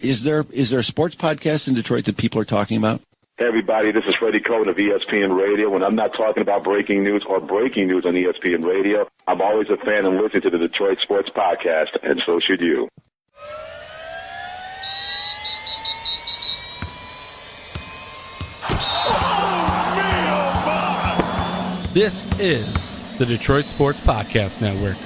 Is there a sports podcast in Detroit that people are talking about? Hey, everybody, this is Freddie Cohen of ESPN Radio. When I'm not talking about breaking news or breaking news on ESPN Radio, I'm always a fan and listen to the Detroit Sports Podcast, and so should you. This is the Detroit Sports Podcast Network.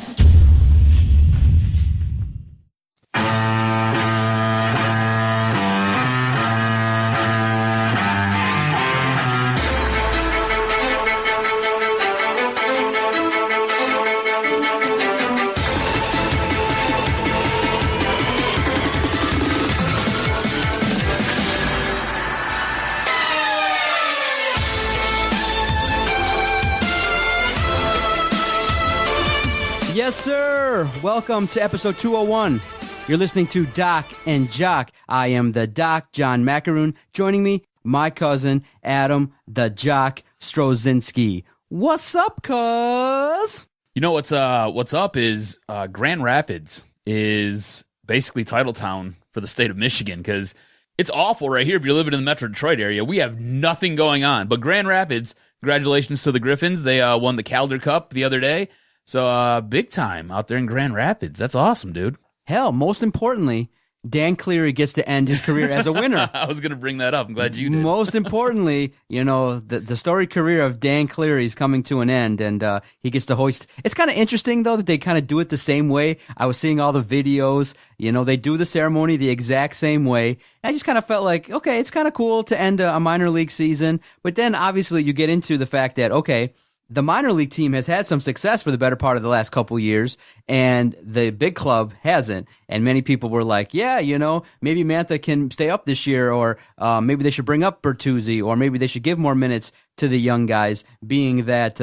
Yes, sir. Welcome to episode 201. You're listening to Doc and Jock. I am the Doc, John Macaroon. Joining me, my cousin, Adam, the Jock Strozinski. What's up, cuz? You know what's up is Grand Rapids is basically title town for the state of Michigan because it's awful right here if you're living in the Metro Detroit area. We have nothing going on. But Grand Rapids, congratulations to the Griffins. They won the Calder Cup the other day. So big time out there in Grand Rapids. That's awesome, dude. Hell, most importantly, Dan Cleary gets to end his career as a winner. I was going to bring that up. I'm glad you did. Most importantly, you know, the storied career of Dan Cleary is coming to an end, and he gets to hoist. It's kind of interesting, though, that they kind of do it the same way. I was seeing all the videos. You know, they do the ceremony the exact same way. I just kind of felt like, okay, it's kind of cool to end a minor league season. But then, obviously, you get into the fact that, okay, the minor league team has had some success for the better part of the last couple years, and the big club hasn't. And many people were like, yeah, you know, maybe Mantha can stay up this year, or maybe they should bring up Bertuzzi, or maybe they should give more minutes to the young guys, being that,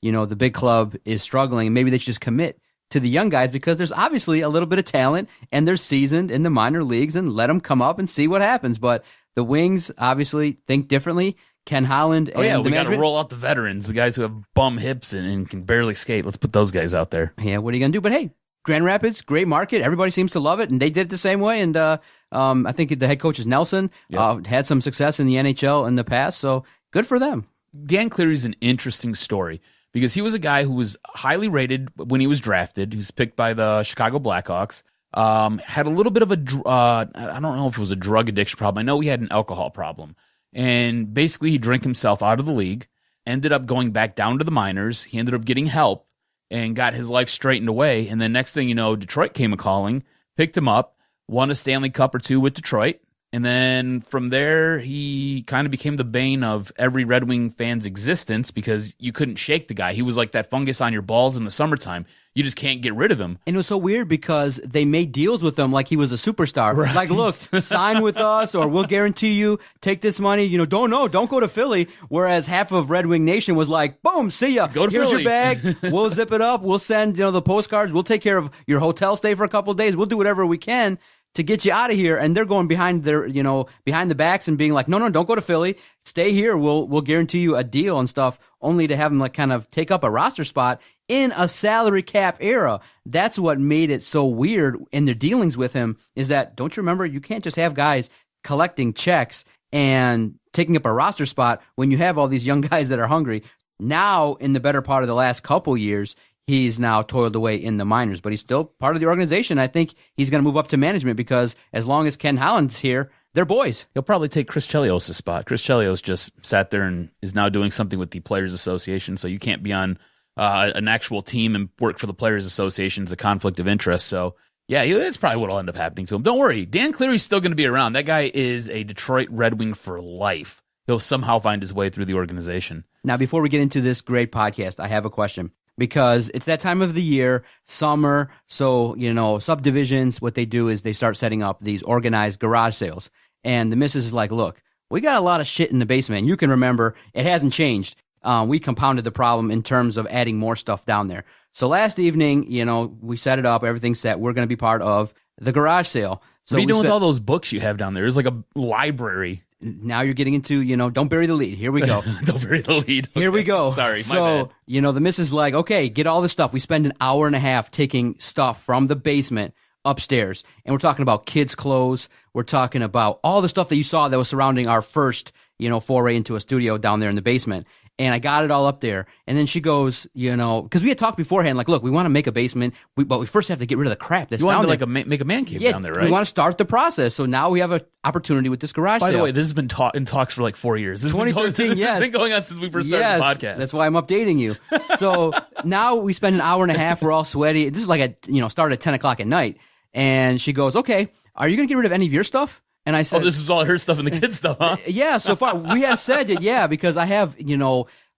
you know, the big club is struggling. Maybe they should just commit to the young guys because there's obviously a little bit of talent, and they're seasoned in the minor leagues, and let them come up and see what happens. But the Wings obviously think differently. Ken Holland and we got to roll out the veterans, the guys who have bum hips and can barely skate. Let's put those guys out there. Yeah, what are you going to do? But hey, Grand Rapids, great market. Everybody seems to love it, and they did it the same way. And I think the head coach is Nelson. Yep. Had some success in the NHL in the past, so good for them. Dan Cleary's an interesting story because he was a guy who was highly rated when he was drafted. He was picked by the Chicago Blackhawks. Had a little bit of I don't know if it was a drug addiction problem. I know he had an alcohol problem. And basically, he drank himself out of the league, ended up going back down to the minors. He ended up getting help and got his life straightened away. And then next thing you know, Detroit came a-calling, picked him up, won a Stanley Cup or two with Detroit. And then from there, he kind of became the bane of every Red Wing fan's existence because you couldn't shake the guy. He was like that fungus on your balls in the summertime. You just can't get rid of him. And it was so weird because they made deals with him like he was a superstar. Right. Like, look, sign with us or we'll guarantee you, take this money. You know, don't go to Philly. Whereas half of Red Wing Nation was like, boom, see ya. Go to Here's Philly. Your bag. We'll zip it up. We'll send, you know, the postcards. We'll take care of your hotel stay for a couple of days. We'll do whatever we can to get you out of here. And they're going behind the backs and being like, no, don't go to Philly. Stay here. We'll guarantee you a deal and stuff, only to have them like kind of take up a roster spot in a salary cap era. That's what made it so weird in their dealings with him, is that, don't you remember, you can't just have guys collecting checks and taking up a roster spot when you have all these young guys that are hungry. Now, in the better part of the last couple years, he's now toiled away in the minors, but he's still part of the organization. I think he's going to move up to management because as long as Ken Holland's here, they're boys. He'll probably take Chris Chelios' spot. Chris Chelios just sat there and is now doing something with the Players Association, so you can't be on an actual team and work for the Players Association. It's a conflict of interest. So, yeah, that's probably what will end up happening to him. Don't worry. Dan Cleary's still going to be around. That guy is a Detroit Red Wing for life. He'll somehow find his way through the organization. Now, before we get into this great podcast, I have a question. Because it's that time of the year, summer, so, you know, subdivisions, what they do is they start setting up these organized garage sales. And the missus is like, look, we got a lot of shit in the basement. You can remember, it hasn't changed. We compounded the problem in terms of adding more stuff down there. So last evening, you know, we set it up, everything's set. We're going to be part of the garage sale. So what are you doing with all those books you have down there? It's like a library. Now you're getting into, you know, don't bury the lead. Here we go. Don't bury the lead. Okay. Here we go. Sorry, my bad. You know, the missus is like, okay, get all the stuff. We spend an hour and a half taking stuff from the basement upstairs, and we're talking about kids' clothes. We're talking about all the stuff that you saw that was surrounding our first, foray into a studio down there in the basement. And I got it all up there. And then she goes, because we had talked beforehand, like, look, we want to make a basement, but we first have to get rid of the crap that's down there. You want to make a man cave down there, right? We want to start the process. So now we have an opportunity with this garage sale. By the way, this has been in talks for like 4 years. This 2013, yes. It's been going on since we first started the podcast. That's why I'm updating you. So now we spend an hour and a half. We're all sweaty. This is like started at 10 o'clock at night. And she goes, okay, are you going to get rid of any of your stuff? And I said, this is all her stuff and the kids' stuff, huh? Yeah, so far. We had said that, because I have,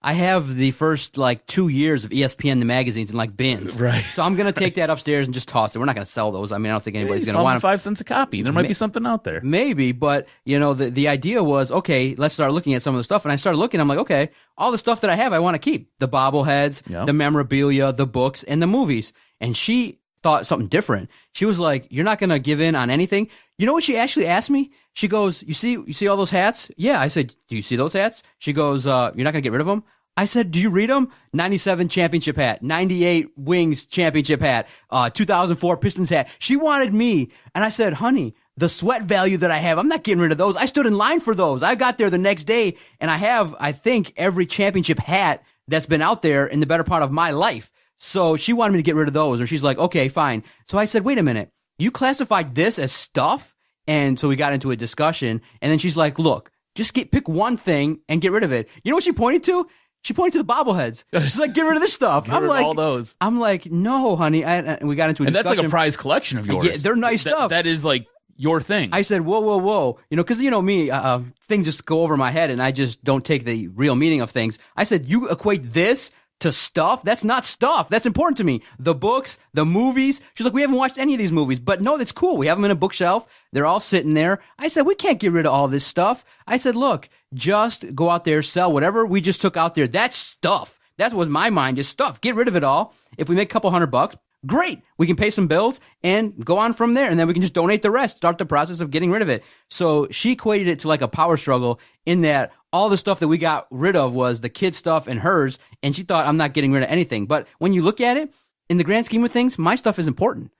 I have the first 2 years of ESPN, the magazines, in bins. Right. So I'm going to take that upstairs and just toss it. We're not going to sell those. I mean, I don't think anybody's going to want them. 5 cents a copy. There might be something out there. Maybe, but, the idea was, okay, let's start looking at some of the stuff. And I started looking, I'm like, okay, all the stuff that I have, I want to keep. The bobbleheads, the memorabilia, the books, and the movies. And she thought something different. She was like, you're not going to give in on anything? You know what she actually asked me? She goes, you see all those hats? Yeah. I said, do you see those hats? She goes, you're not going to get rid of them? I said, do you read them? 97 championship hat, 98 Wings championship hat, 2004 Pistons hat. She wanted me. And I said, honey, the sweat value that I have, I'm not getting rid of those. I stood in line for those. I got there the next day, and I have, I think, every championship hat that's been out there in the better part of my life. So she wanted me to get rid of those, or she's like, okay, fine. So I said, wait a minute, you classified this as stuff? And so we got into a discussion, and then she's like, look, just pick one thing and get rid of it. You know what she pointed to? She pointed to the bobbleheads. She's like, get rid of this stuff. I'm like, all those. I'm like, no, honey. And we got into a discussion. And that's like a prize collection of yours. Yeah, they're nice stuff. That is like your thing. I said, whoa. Because me, things just go over my head, and I just don't take the real meaning of things. I said, you equate this to stuff? That's not stuff. That's important to me. The books, the movies. She's like, we haven't watched any of these movies, but no, that's cool. We have them in a bookshelf. They're all sitting there. I said, we can't get rid of all this stuff. I said, look, just go out there, sell whatever we just took out there. That's stuff. That was my mind, is stuff. Get rid of it all. If we make a couple $100, great. We can pay some bills and go on from there, and then we can just donate the rest, start the process of getting rid of it. So she equated it to like a power struggle, in that all the stuff that we got rid of was the kid stuff and hers, and she thought, I'm not getting rid of anything. But when you look at it, in the grand scheme of things, my stuff is important.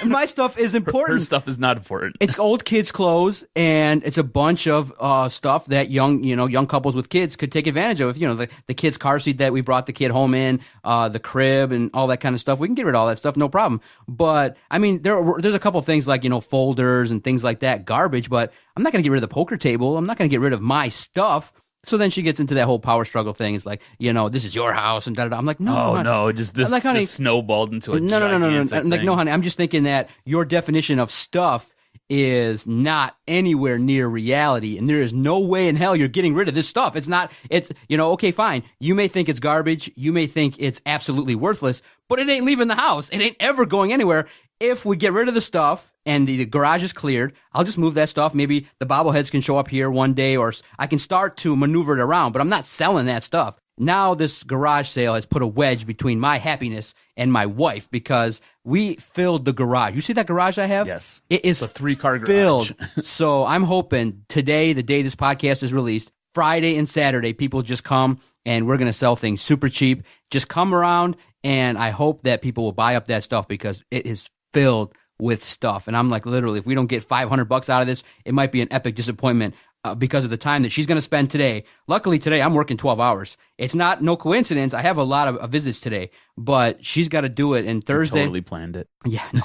My stuff is important. Her stuff is not important. It's old kids' clothes, and it's a bunch of stuff that young couples with kids could take advantage of. The kid's car seat that we brought the kid home in, the crib, and all that kind of stuff. We can get rid of all that stuff, no problem. But I mean, there's a couple of things like folders and things like that, garbage. But I'm not going to get rid of the poker table. I'm not going to get rid of my stuff. So then she gets into that whole power struggle thing. It's like, this is your house and da-da-da. I'm like, no. Oh, no. Just snowballed into a gigantic thing. Like, no, honey, I'm just thinking that your definition of stuff is not anywhere near reality, and there is no way in hell you're getting rid of this stuff. Okay, fine. You may think it's garbage. You may think it's absolutely worthless, but it ain't leaving the house. It ain't ever going anywhere. If we get rid of the stuff and the garage is cleared, I'll just move that stuff. Maybe the bobbleheads can show up here one day, or I can start to maneuver it around, but I'm not selling that stuff. Now this garage sale has put a wedge between my happiness and my wife, because we filled the garage. You see that garage I have? Yes. It is a 3-car garage. Filled. So I'm hoping today, the day this podcast is released, Friday and Saturday, people just come and we're going to sell things super cheap. Just come around, and I hope that people will buy up that stuff, because it is filled with stuff. And I'm like, literally, if we don't get $500 out of this, it might be an epic disappointment, because of the time that she's going to spend today. Luckily today I'm working 12 hours. It's no coincidence. I have a lot of visits today, but she's got to do it. And Thursday, you totally planned it. Yeah. No.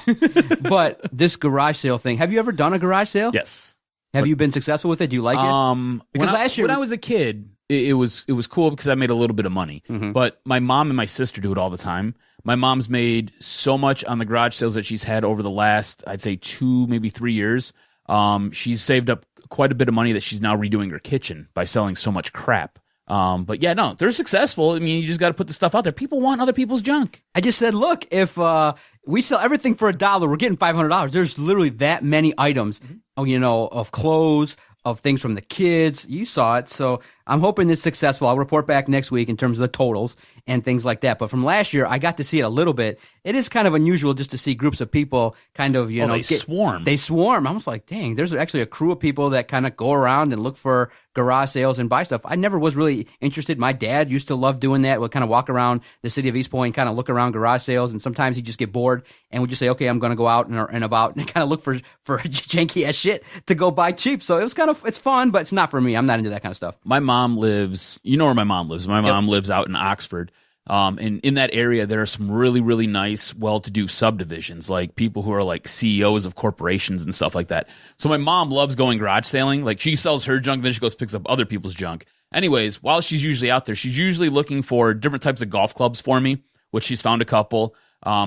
But this garage sale thing, have you ever done a garage sale? Yes. Have you been successful with it? Do you like it? Because last year, when I was a kid, it was cool because I made a little bit of money. Mm-hmm. But my mom and my sister do it all the time. My mom's made so much on the garage sales that she's had over the last, I'd say 2, maybe 3 years. She's saved up quite a bit of money that she's now redoing her kitchen by selling so much crap. But yeah, no, they're successful. I mean, you just got to put the stuff out there. People want other people's junk. I just said, look, if we sell everything for $1, we're getting $500. There's literally that many items, of clothes, of things from the kids. You saw it. So I'm hoping it's successful. I'll report back next week in terms of the totals and things like that. But from last year, I got to see it a little bit. It is kind of unusual just to see groups of people kind of, swarm. They swarm. I was like, dang, there's actually a crew of people that kind of go around and look for garage sales and buy stuff. I never was really interested. My dad used to love doing that. We'll kind of walk around the city of East Point, kind of look around garage sales, and sometimes he'd just get bored and would just say, okay, I'm going to go out and about and kind of look for janky ass shit to go buy cheap. So it's fun, but it's not for me. I'm not into that kind of stuff. My mom lives, you know where my mom lives. My mom lives out in Oxford. And in that area, there are some really, really nice, well-to-do subdivisions, like people who are like CEOs of corporations and stuff like that. So my mom loves going garage sailing. Like she sells her junk, then she goes picks up other people's junk. Anyways, while she's usually out there, she's usually looking for different types of golf clubs for me, which she's found a couple.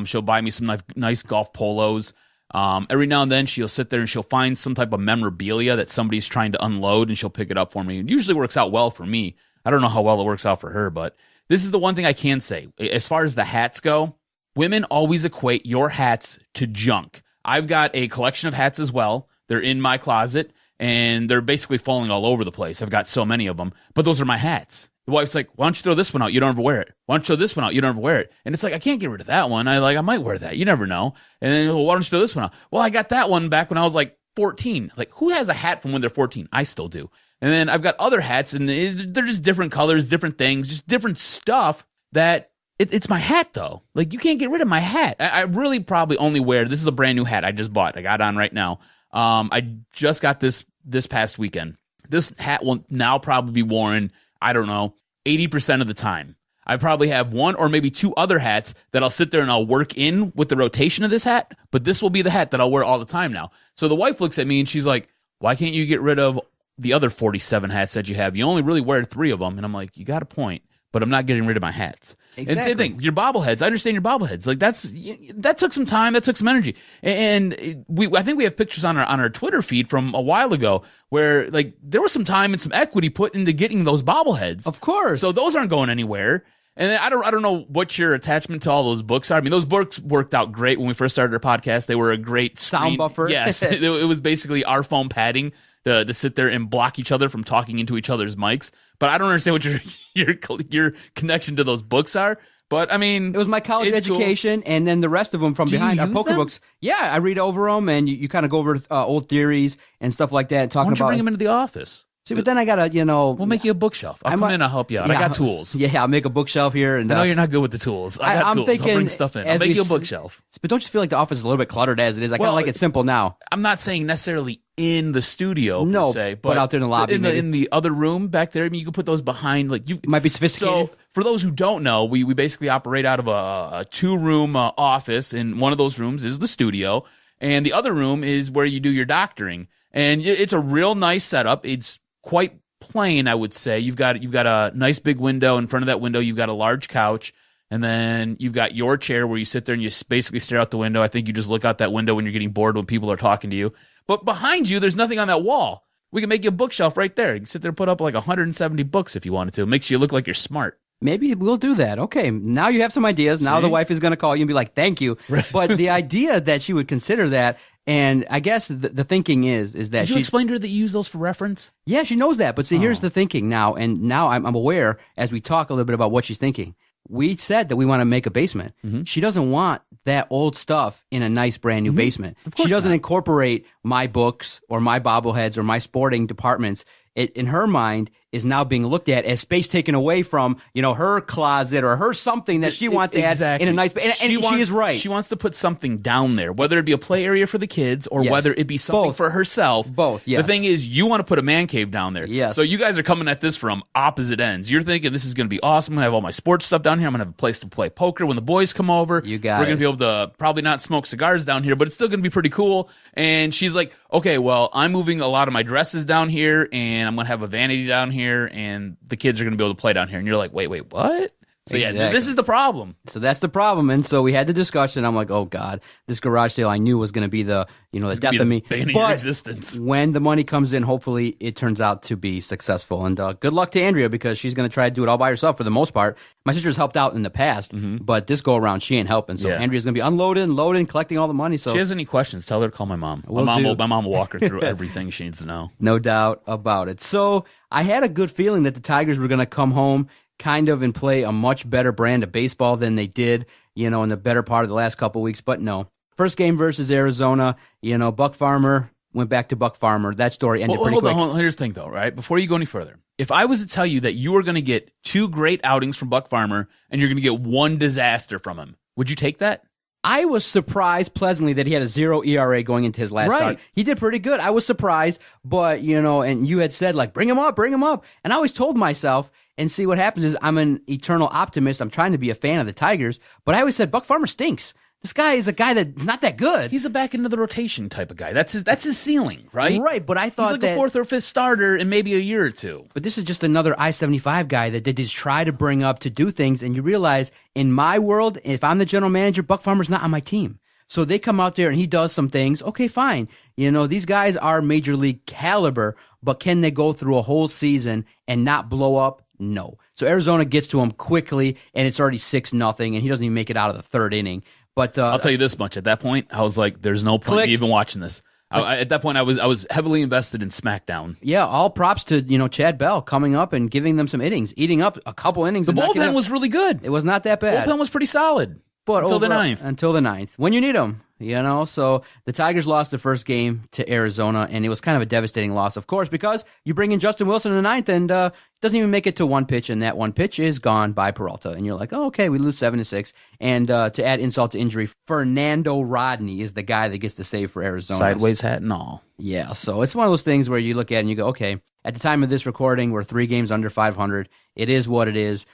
She'll buy me some nice golf polos. Every now and then she'll sit there and she'll find some type of memorabilia that somebody's trying to unload, and she'll pick it up for me. It usually works out well for me. I don't know how well it works out for her, but this is the one thing I can say. As far as the hats go, women always equate your hats to junk. I've got a collection of hats as well. They're in my closet, and they're basically falling all over the place. I've got so many of them, but those are my hats. The wife's like, why don't you throw this one out? You don't ever wear it. Why don't you throw this one out? You don't ever wear it. And it's like, I can't get rid of that one. I might wear that. You never know. And then, well, why don't you throw this one out? Well, I got that one back when I was like 14. Like, who has a hat from when they're 14? I still do. And then I've got other hats, and they're just different colors, different things, just different stuff that it's my hat, though. Like, you can't get rid of my hat. I really probably only wear, this is a brand new hat I just bought. I got on right now. I just got this past weekend. This hat will now probably be worn, I don't know, 80% of the time. I probably have one or maybe two other hats that I'll sit there and I'll work in with the rotation of this hat, but this will be the hat that I'll wear all the time now. So the wife looks at me and she's like, why can't you get rid of the other 47 hats that you have? You only really wear 3 of them. And I'm like, you got a point, but I'm not getting rid of my hats. Exactly. And same thing, your bobbleheads. I understand your bobbleheads. Like that took some time. That took some energy. And I think we have pictures on our Twitter feed from a while ago where like there was some time and some equity put into getting those bobbleheads. Of course. So those aren't going anywhere. And I don't know what your attachment to all those books are. I mean, those books worked out great when we first started our podcast. They were a great sound buffer. Yes, it was basically our foam padding to sit there and block each other from talking into each other's mics. But I don't understand what your connection to those books are. But I mean, it was my college education, cool. And then the rest of them from behind are poker books. Yeah, I read over them, and you kind of go over old theories and stuff like that. Why don't you bring them into the office? See, but then I gotta, we'll make you a bookshelf. I'll come in, I'll help you out. Yeah, I got tools. Yeah, I'll make a bookshelf here. And I know you're not good with the tools. I got I'm tools. Thinking, I'll bring stuff in. I'll make you a bookshelf. But don't you feel like the office is a little bit cluttered as it is? I kind of like it simple now. I'm not saying necessarily in the studio, per se, but out there in the lobby, in the other room back there. I mean, you can put those behind. Like it might be sophisticated. So for those who don't know, we basically operate out of a 2-room office, and one of those rooms is the studio, and the other room is where you do your doctoring. And it's a real nice setup. It's quite plain, I would say. You've got a nice big window. In front of that window, you've got a large couch, and then you've got your chair where you sit there and you basically stare out the window. I think you just look out that window when you're getting bored when people are talking to you. But behind you, there's nothing on that wall. We can make you a bookshelf right there. You can sit there and put up like 170 books if you wanted to. It makes you look like you're smart. Maybe we'll do that. Okay, now you have some ideas. Now the wife is going to call you and be like, thank you. Right. But the idea that she would consider that, and I guess the thinking is that Did you explain to her that you use those for reference? Yeah, she knows that. But see, here's the thinking now, and now I'm aware as we talk a little bit about what she's thinking. We said that we want to make a basement. Mm-hmm. She doesn't want that old stuff in a nice brand new basement. She doesn't incorporate my books or my bobbleheads or my sporting departments. It, in her mind, is now being looked at as space taken away from, her closet or her something that she wants to add in a nice. And she is right. She wants to put something down there, whether it be a play area for the kids or whether it be something for herself. Both. Yes. The thing is, you want to put a man cave down there. Yes. So you guys are coming at this from opposite ends. You're thinking this is going to be awesome. I'm going to have all my sports stuff down here. I'm going to have a place to play poker when the boys come over. You got We're going to be able to probably not smoke cigars down here, but it's still going to be pretty cool. And she's like, okay, well, I'm moving a lot of my dresses down here, and I'm going to have a vanity down here, and the kids are going to be able to play down here. And you're like, wait, what? So yeah, Exactly. this is the problem. So that's the problem. And so we had the discussion. I'm like, oh God, this garage sale I knew was going to be the death of me. Bane of your existence. When the money comes in, hopefully it turns out to be successful. And good luck to Andrea, because she's going to try to do it all by herself for the most part. My sister's helped out in the past, but this go around she ain't helping. So Andrea's going to be unloading, loading, collecting all the money. So If she has any questions, tell her to call my mom. My mom will walk her through everything she needs to know. no doubt about it. So I had a good feeling that the Tigers were going to come home kind of and play a much better brand of baseball than they did, in the better part of the last couple of weeks. But no. First game versus Arizona, Buck Farmer went back to Buck Farmer. That story ended pretty quick. Hold on. Here's the thing, though, right? Before you go any further, if I was to tell you that you were going to get 2 great outings from Buck Farmer and you're going to get 1 disaster from him, would you take that? I was surprised pleasantly that he had a 0 ERA going into his last start. He did pretty good. I was surprised, but, and you had said, like, bring him up. And I always told myself, and see what happens is I'm an eternal optimist. I'm trying to be a fan of the Tigers, but I always said Buck Farmer stinks. This guy is a guy that's not that good. He's a back into the rotation type of guy. That's his ceiling, right? Right, but I thought he's like a 4th or 5th starter in maybe a year or 2. But this is just another I-75 guy that they just try to bring up to do things, and you realize, in my world, if I'm the general manager, Buck Farmer's not on my team. So they come out there and he does some things. Okay, fine. These guys are major league caliber, but can they go through a whole season and not blow up? No. So Arizona gets to him quickly, and it's already 6-0, and he doesn't even make it out of the 3rd inning. But I'll tell you this much: at that point, I was like, "There's no point in even watching this." At that point, I was heavily invested in SmackDown. Yeah, all props to Chad Bell coming up and giving them some innings, eating up a couple innings. The bullpen was really good. It was not that bad. The bullpen was pretty solid. But until the 9th. Until the 9th. When you need them, So the Tigers lost the first game to Arizona, and it was kind of a devastating loss, of course, because you bring in Justin Wilson in the 9th, and doesn't even make it to one pitch, and that one pitch is gone by Peralta. And you're like, oh, okay, we lose 7-6. And to add insult to injury, Fernando Rodney is the guy that gets the save for Arizona. Sideways hat and all. Yeah, so it's one of those things where you look at it and you go, okay, at the time of this recording, we're 3 games under 500. It is what it is.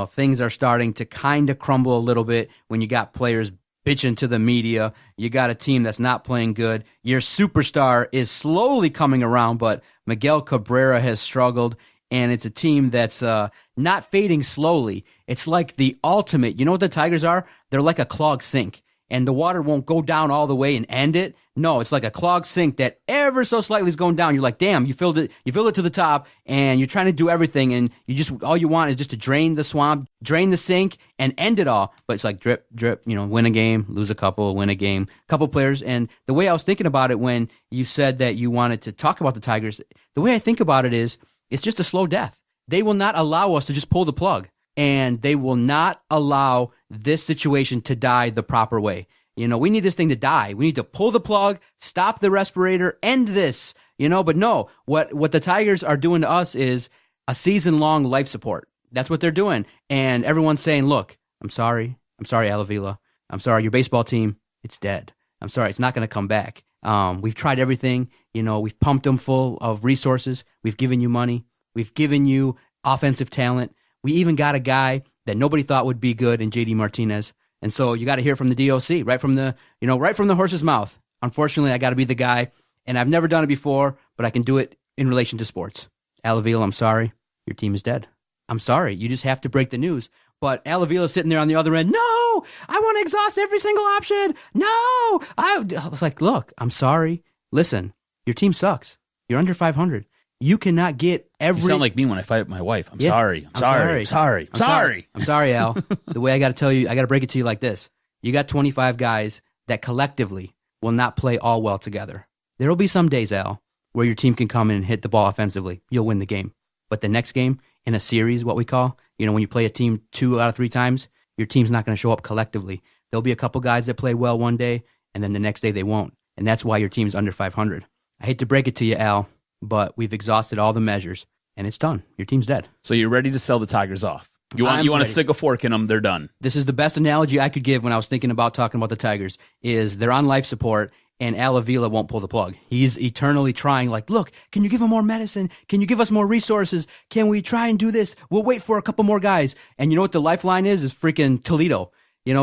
Things are starting to kind of crumble a little bit when you got players bitching to the media. You got a team that's not playing good. Your superstar is slowly coming around, but Miguel Cabrera has struggled, and it's a team that's not fading slowly. It's like the ultimate. You know what the Tigers are? They're like a clogged sink, and the water won't go down all the way and end it. No, it's like a clogged sink that ever so slightly is going down. You're like, damn, you filled it to the top, and you're trying to do everything, and all you want is just to drain the swamp, drain the sink, and end it all. But it's like drip, drip, win a game, lose a couple, win a game, couple players. And the way I was thinking about it when you said that you wanted to talk about the Tigers, the way I think about it is it's just a slow death. They will not allow us to just pull the plug, and they will not allow this situation to die the proper way. We need this thing to die. We need to pull the plug, stop the respirator, end this, but no, what the Tigers are doing to us is a season-long life support. That's what they're doing. And everyone's saying, look, I'm sorry, Avila. I'm sorry, your baseball team, it's dead. I'm sorry, it's not going to come back. We've tried everything. We've pumped them full of resources. We've given you money. We've given you offensive talent. We even got a guy that nobody thought would be good in JD Martinez. And so you got to hear from the DOC, right from the horse's mouth. Unfortunately, I got to be the guy, and I've never done it before, but I can do it in relation to sports. Avila, I'm sorry. Your team is dead. I'm sorry. You just have to break the news. But Avila's sitting there on the other end. No, I want to exhaust every single option. No. I was like, look, I'm sorry. Listen, your team sucks. You're under 500. You cannot get every... You sound like me when I fight with my wife. I'm sorry, Al. The way I got to tell you, I got to break it to you like this. You got 25 guys that collectively will not play all well together. There will be some days, Al, where your team can come in and hit the ball offensively. You'll win the game. But the next game, in a series, what we call, when you play a team 2 out of 3 times, your team's not going to show up collectively. There'll be a couple guys that play well one day, and then the next day they won't. And that's why your team's under 500. I hate to break it to you, Al, but we've exhausted all the measures, and it's done. Your team's dead. So you're ready to sell the Tigers off. You want to stick a fork in them, they're done. This is the best analogy I could give when I was thinking about talking about the Tigers, is they're on life support, and Al Avila won't pull the plug. He's eternally trying, like, look, can you give him more medicine? Can you give us more resources? Can we try and do this? We'll wait for a couple more guys. And you know what the lifeline is freaking Toledo.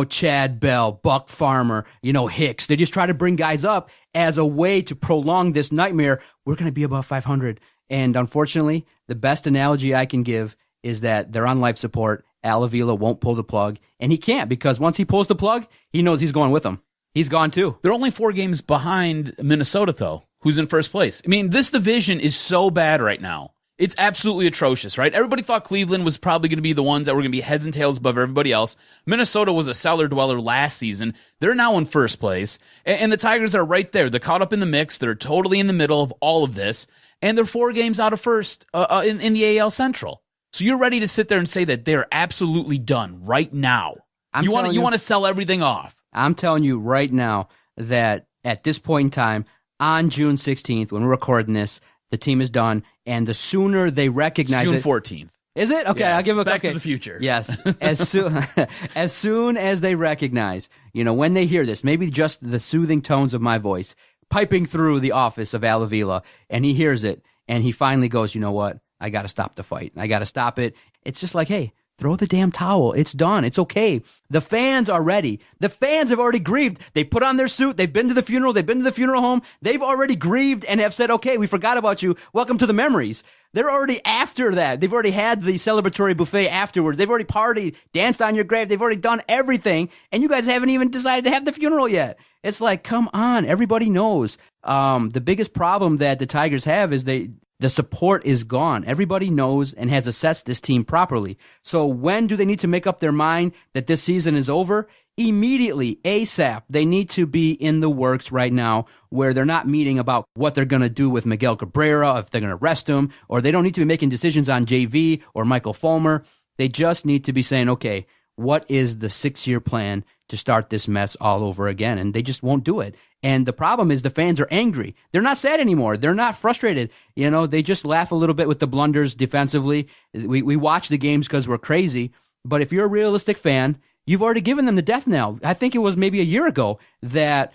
Chad Bell, Buck Farmer, Hicks. They just try to bring guys up as a way to prolong this nightmare. We're going to be above 500. And unfortunately, the best analogy I can give is that they're on life support Al Avila won't pull the plug, and he can't, because once he pulls the plug, he knows he's going with them. He's gone too. They're only 4 games behind Minnesota, though, who's in first place. I mean, this division is so bad right now. It's absolutely atrocious, right? Everybody thought Cleveland was probably going to be the ones that were going to be heads and tails above everybody else. Minnesota was a cellar dweller last season. They're now in first place. And the Tigers are right there. They're caught up in the mix. They're totally in the middle of all of this. And they're 4 games out of first in the AL Central. So you're ready to sit there and say that they're absolutely done right now. You want to sell everything off. I'm telling you right now that at this point in time, on June 16th, when we're recording this, the team is done, and the sooner they recognize June it... 14th. Is it? Okay, Yes, I'll give it... Back okay. to the future. Yes. As soon as they recognize, when they hear this, maybe just the soothing tones of my voice piping through the office of Al Avila, and he hears it, and he finally goes, you know what? I got to stop the fight. I got to stop it. It's just like, hey, throw the damn towel. It's done. It's okay. The fans are ready. The fans have already grieved. They put on their suit. They've been to the funeral. They've been to the funeral home. They've already grieved and have said, okay, we forgot about you. Welcome to the memories. They're already after that. They've already had the celebratory buffet afterwards. They've already partied, danced on your grave. They've already done everything. And you guys haven't even decided to have the funeral yet. It's like, come on. Everybody knows. The biggest problem that the Tigers have is the support is gone. Everybody knows and has assessed this team properly. So when do they need to make up their mind that this season is over? Immediately, ASAP. They need to be in the works right now where they're not meeting about what they're going to do with Miguel Cabrera, if they're going to rest him, or they don't need to be making decisions on JV or Michael Fulmer. They just need to be saying, okay, what is the 6-year plan to start this mess all over again? And they just won't do it. And the problem is the fans are angry. They're not sad anymore. They're not frustrated. They just laugh a little bit with the blunders defensively. We watch the games because we're crazy. But if you're a realistic fan, you've already given them the death knell. I think it was maybe a year ago that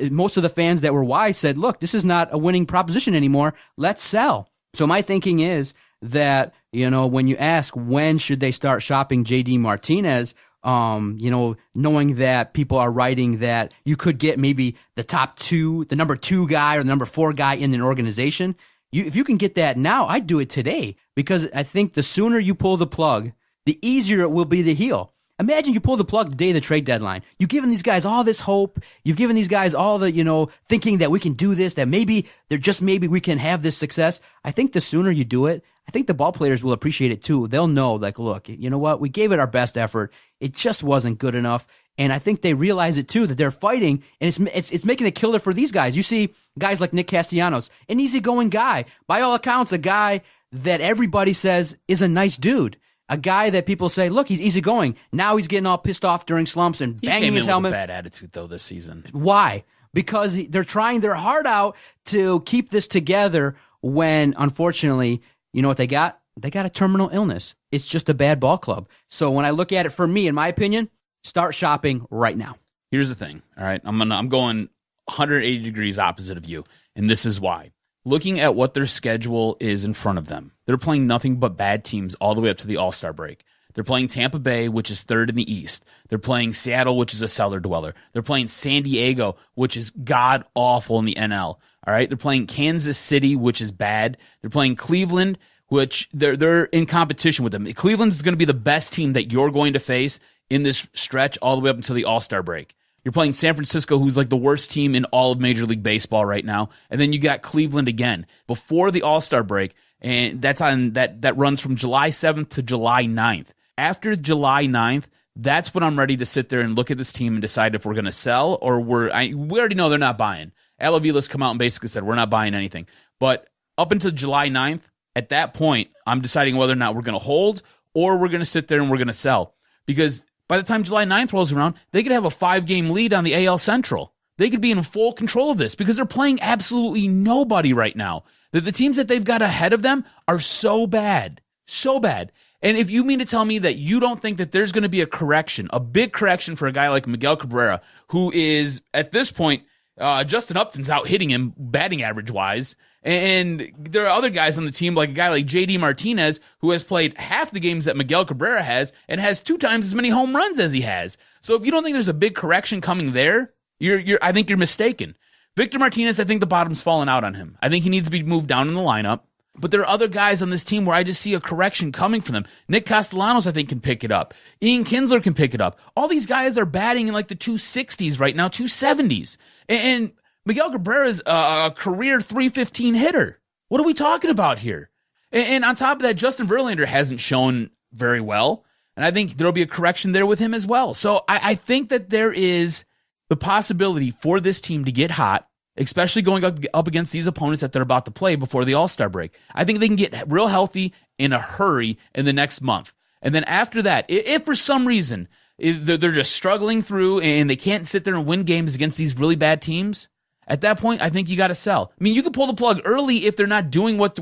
most of the fans that were wise said, look, this is not a winning proposition anymore. Let's sell. So my thinking is that, when you ask when should they start shopping JD Martinez, knowing that people are writing that you could get maybe the top 2, the number 2 guy or the number 4 guy in an organization. If you can get that now, I'd do it today, because I think the sooner you pull the plug, the easier it will be to heal. Imagine you pull the plug the day of the trade deadline. You've given these guys all this hope. You've given these guys all the, thinking that we can do this, that maybe we can have this success. I think the sooner you do it, I think the ball players will appreciate it too. They'll know, like, look, you know what? We gave it our best effort. It just wasn't good enough. And I think they realize it too, that they're fighting, and it's making a killer for these guys. You see guys like Nick Castellanos, an easygoing guy. By all accounts, a guy that everybody says is a nice dude. A guy that people say, look, he's easygoing. Now he's getting all pissed off during slumps and banging his helmet. He came in with a bad attitude, though, this season. Why? Because they're trying their heart out to keep this together when, unfortunately, you know what they got? They got a terminal illness. It's just a bad ball club. So when I look at it, for me, in my opinion, start shopping right now. Here's the thing, all right? I'm going 180 degrees opposite of you, and this is why. Looking at what their schedule is in front of them, they're playing nothing but bad teams all the way up to the All-Star break. They're playing Tampa Bay, which is 3rd in the East. They're playing Seattle, which is a cellar dweller. They're playing San Diego, which is god-awful in the NL. All right? They're playing Kansas City, which is bad. They're playing Cleveland, which they're in competition with them. Cleveland is going to be the best team that you're going to face in this stretch all the way up until the All-Star break. You're playing San Francisco, who's like the worst team in all of Major League Baseball right now. And then you got Cleveland again before the All-Star break. And that's on that runs from July 7th to July 9th. After July 9th, that's when I'm ready to sit there and look at this team and decide if we're going to sell or we already know they're not buying. Al Avila's come out and basically said, we're not buying anything. But up until July 9th, at that point, I'm deciding whether or not we're going to hold or we're going to sit there and we're going to sell. Because by the time July 9th rolls around, they could have a 5-game lead on the AL Central. They could be in full control of this because they're playing absolutely nobody right now. The teams that they've got ahead of them are so bad. So bad. And if you mean to tell me that you don't think that there's going to be a correction, a big correction for a guy like Miguel Cabrera, who is, at this point, Justin Upton's out hitting him batting average-wise, and there are other guys on the team, like a guy like JD Martinez, who has played half the games that Miguel Cabrera has and has 2 times as many home runs as he has. So if you don't think there's a big correction coming there, I think you're mistaken. Victor Martinez, I think the bottom's fallen out on him. I think he needs to be moved down in the lineup. But there are other guys on this team where I just see a correction coming from them. Nick Castellanos, I think, can pick it up. Ian Kinsler can pick it up. All these guys are batting in like the 260s right now, 270s. And Miguel Cabrera is a career 315 hitter. What are we talking about here? And on top of that, Justin Verlander hasn't shown very well. And I think there'll be a correction there with him as well. So I think that there is the possibility for this team to get hot, especially going up against these opponents that they're about to play before the All-Star break. I think they can get real healthy in a hurry in the next month. And then after that, if for some reason they're just struggling through and they can't sit there and win games against these really bad teams, at that point, I think you got to sell. I mean, you can pull the plug early if they're not doing what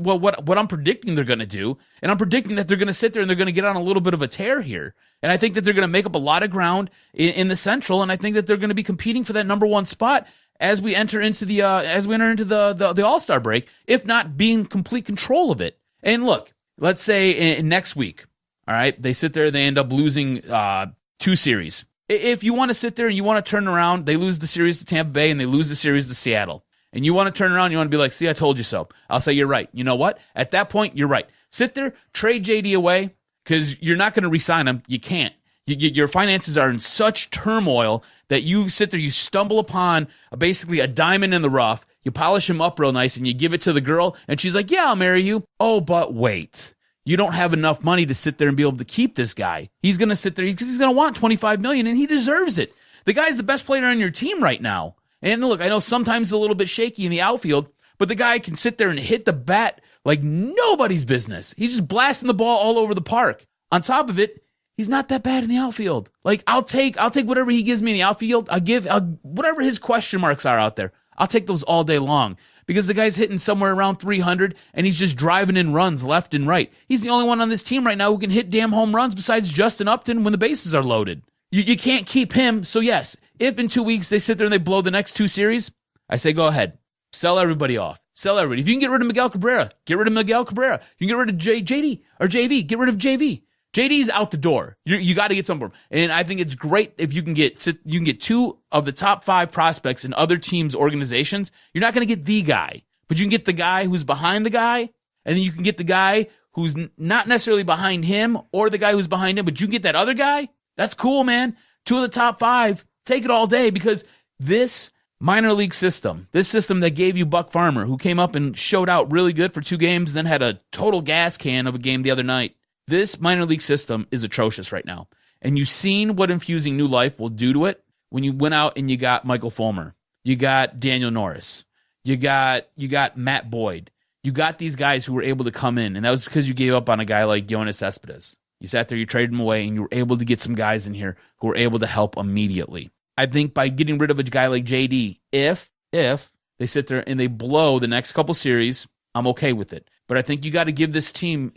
I'm predicting they're going to do. And I'm predicting that they're going to sit there and they're going to get on a little bit of a tear here. And I think that they're going to make up a lot of ground in the Central. And I think that they're going to be competing for that number one spot as we enter into the All-Star break, if not being complete control of it. And look, let's say next week, all right, they sit there, they end up losing 2 series. If you want to sit there and you want to turn around, they lose the series to Tampa Bay and they lose the series to Seattle. And you want to turn around, you want to be like, see, I told you so. I'll say you're right. You know what? At that point, you're right. Sit there, trade JD away, because you're not going to re-sign him. You can't. Your finances are in such turmoil that you sit there, you stumble upon basically a diamond in the rough, you polish him up real nice, and you give it to the girl, and she's like, yeah, I'll marry you. Oh, but wait. You don't have enough money to sit there and be able to keep this guy. He's going to sit there because he's going to want $25 million, and he deserves it. The guy's the best player on your team right now. And look, I know sometimes it's a little bit shaky in the outfield, but the guy can sit there and hit the bat like nobody's business. He's just blasting the ball all over the park. On top of it, he's not that bad in the outfield. Like, I'll take whatever he gives me in the outfield. I'll whatever his question marks are out there. I'll take those all day long. Because the guy's hitting somewhere around 300, and he's just driving in runs left and right. He's the only one on this team right now who can hit damn home runs besides Justin Upton when the bases are loaded. You can't keep him. So yes, if in 2 weeks they sit there and they blow the next 2 series, I say go ahead. Sell everybody off. Sell everybody. If you can get rid of Miguel Cabrera, get rid of Miguel Cabrera. You can get rid of JD or JV, get rid of JV. JD's out the door. You got to get some for him. And I think it's great if you can get 2 of the top 5 prospects in other teams' organizations. You're not going to get the guy, but you can get the guy who's behind the guy, and then you can get the guy who's not necessarily behind him or the guy who's behind him, but you can get that other guy. That's cool, man. 2 of the top 5. Take it all day, because this minor league system, this system that gave you Buck Farmer, who came up and showed out really good for 2 games, then had a total gas can of a game the other night. This minor league system is atrocious right now. And you've seen what infusing new life will do to it when you went out and you got Michael Fulmer. You got Daniel Norris. You got Matt Boyd. You got these guys who were able to come in, and that was because you gave up on a guy like Yoenis Cespedes. You sat there, you traded him away, and you were able to get some guys in here who were able to help immediately. I think by getting rid of a guy like JD, if they sit there and they blow the next couple series, I'm okay with it. But I think you got to give this team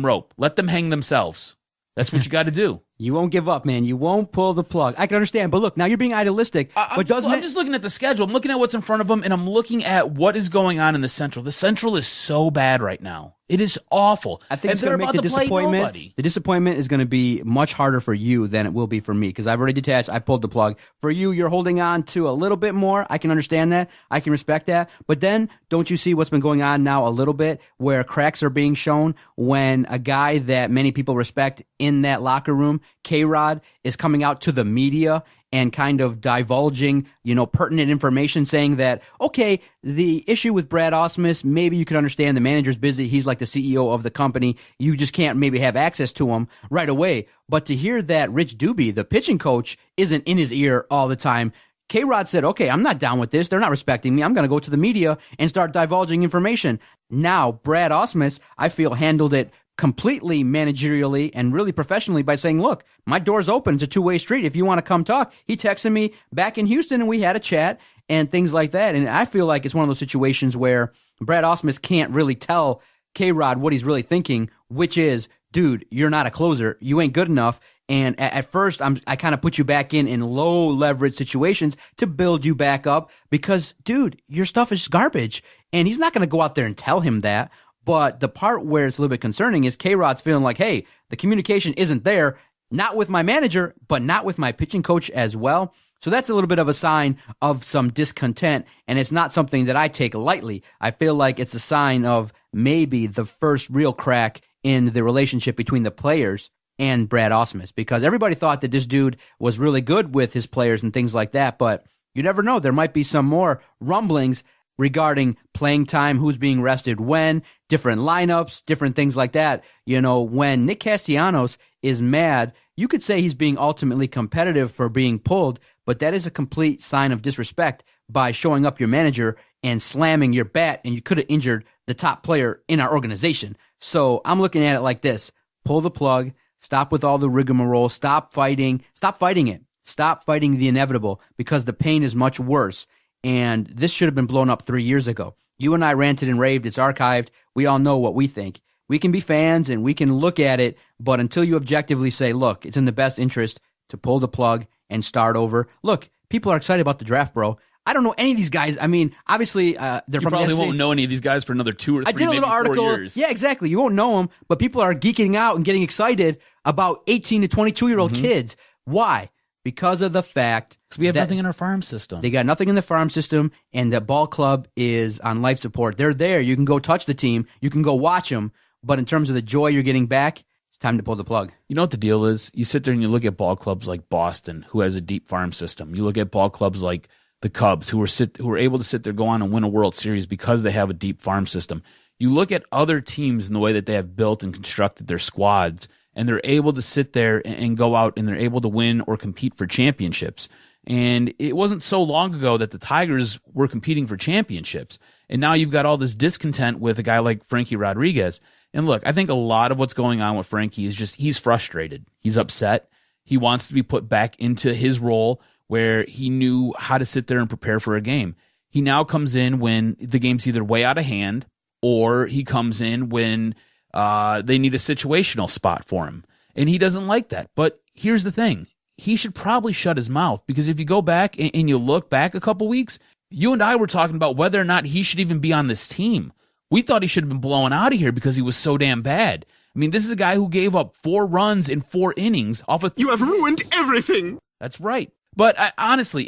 rope. Let them hang themselves. That's what you got to do. You won't give up, man. You won't pull the plug. I can understand, but look, now you're being idealistic. I'm just looking at the schedule. I'm looking at what's in front of them, and I'm looking at what is going on in the Central. The Central is so bad right now. It is awful. I think it's going to make the disappointment. The disappointment is going to be much harder for you than it will be for me, because I've already detached. I pulled the plug. For you, you're holding on to a little bit more. I can understand that. I can respect that. But then, don't you see what's been going on now a little bit, where cracks are being shown when a guy that many people respect in that locker room, K-Rod, is coming out to the media and kind of divulging, pertinent information, saying that, okay, the issue with Brad Ausmus, maybe you could understand the manager's busy. He's like the CEO of the company. You just can't maybe have access to him right away. But to hear that Rich Doobie, the pitching coach, isn't in his ear all the time, K-Rod said, okay, I'm not down with this. They're not respecting me. I'm going to go to the media and start divulging information. Now, Brad Ausmus, I feel, handled it completely managerially and really professionally by saying, look, my door's open. It's a 2-way street. If you want to come talk. He texted me back in Houston and we had a chat and things like that. And I feel like it's one of those situations where Brad Ausmus can't really tell K-Rod what he's really thinking, which is, dude, you're not a closer. You ain't good enough. And at first, I kind of put you back in low leverage situations to build you back up because, dude, your stuff is garbage. And he's not going to go out there and tell him that. But the part where it's a little bit concerning is K-Rod's feeling like, hey, the communication isn't there, not with my manager, but not with my pitching coach as well. So that's a little bit of a sign of some discontent, and it's not something that I take lightly. I feel like it's a sign of maybe the first real crack in the relationship between the players and Brad Ausmus, because everybody thought that this dude was really good with his players and things like that, but you never know. There might be some more rumblings regarding playing time, who's being rested when, different lineups, different things like that. You know, when Nick Castellanos is mad, you could say he's being ultimately competitive for being pulled, but that is a complete sign of disrespect by showing up your manager and slamming your bat, and you could have injured the top player in our organization. So I'm looking at it like this. Pull the plug. Stop with all the rigmarole. Stop fighting. Stop fighting it. Stop fighting the inevitable, because the pain is much worse. And this should have been blown up 3 years ago. You and I ranted and raved. It's archived. We all know what we think. We can be fans and we can look at it, but until you objectively say, look, it's in the best interest to pull the plug and start over. Look, people are excited about the draft, bro. I don't know any of these guys. I mean, obviously, they're you from probably the won't know any of these guys for another 2 or 3, I did a little article. 4 years. Yeah, exactly. You won't know them, but people are geeking out and getting excited about 18 to 22-year-old kids. Why? Because of the fact Because we have nothing in our farm system. they got nothing in the farm system, and the ball club is on life support. They're there. You can go touch the team. You can go watch them. But in terms of the joy you're getting back, it's time to pull the plug. You know what the deal is? You sit there and you look at ball clubs like Boston, who has a deep farm system. You look at ball clubs like the Cubs, who are able to sit there, go on and win a World Series because they have a deep farm system. You look at other teams in the way that they have built and constructed their squads, and they're able to sit there and go out and they're able to win or compete for championships. And it wasn't so long ago that the Tigers were competing for championships. And now you've got all this discontent with a guy like Frankie Rodriguez. And look, I think a lot of what's going on with Frankie is just he's frustrated. He's upset. He wants to be put back into his role where he knew how to sit there and prepare for a game. He now comes in when the game's either way out of hand, or he comes in when they need a situational spot for him. And he doesn't like that. But here's the thing. He should probably shut his mouth, because if you go back and you look back a couple weeks, you and I were talking about whether or not he should even be on this team. We thought he should have been blown out of here because he was so damn bad. I mean, this is a guy who gave up 4 runs in 4 innings off of... You have ruined everything! That's right. But honestly,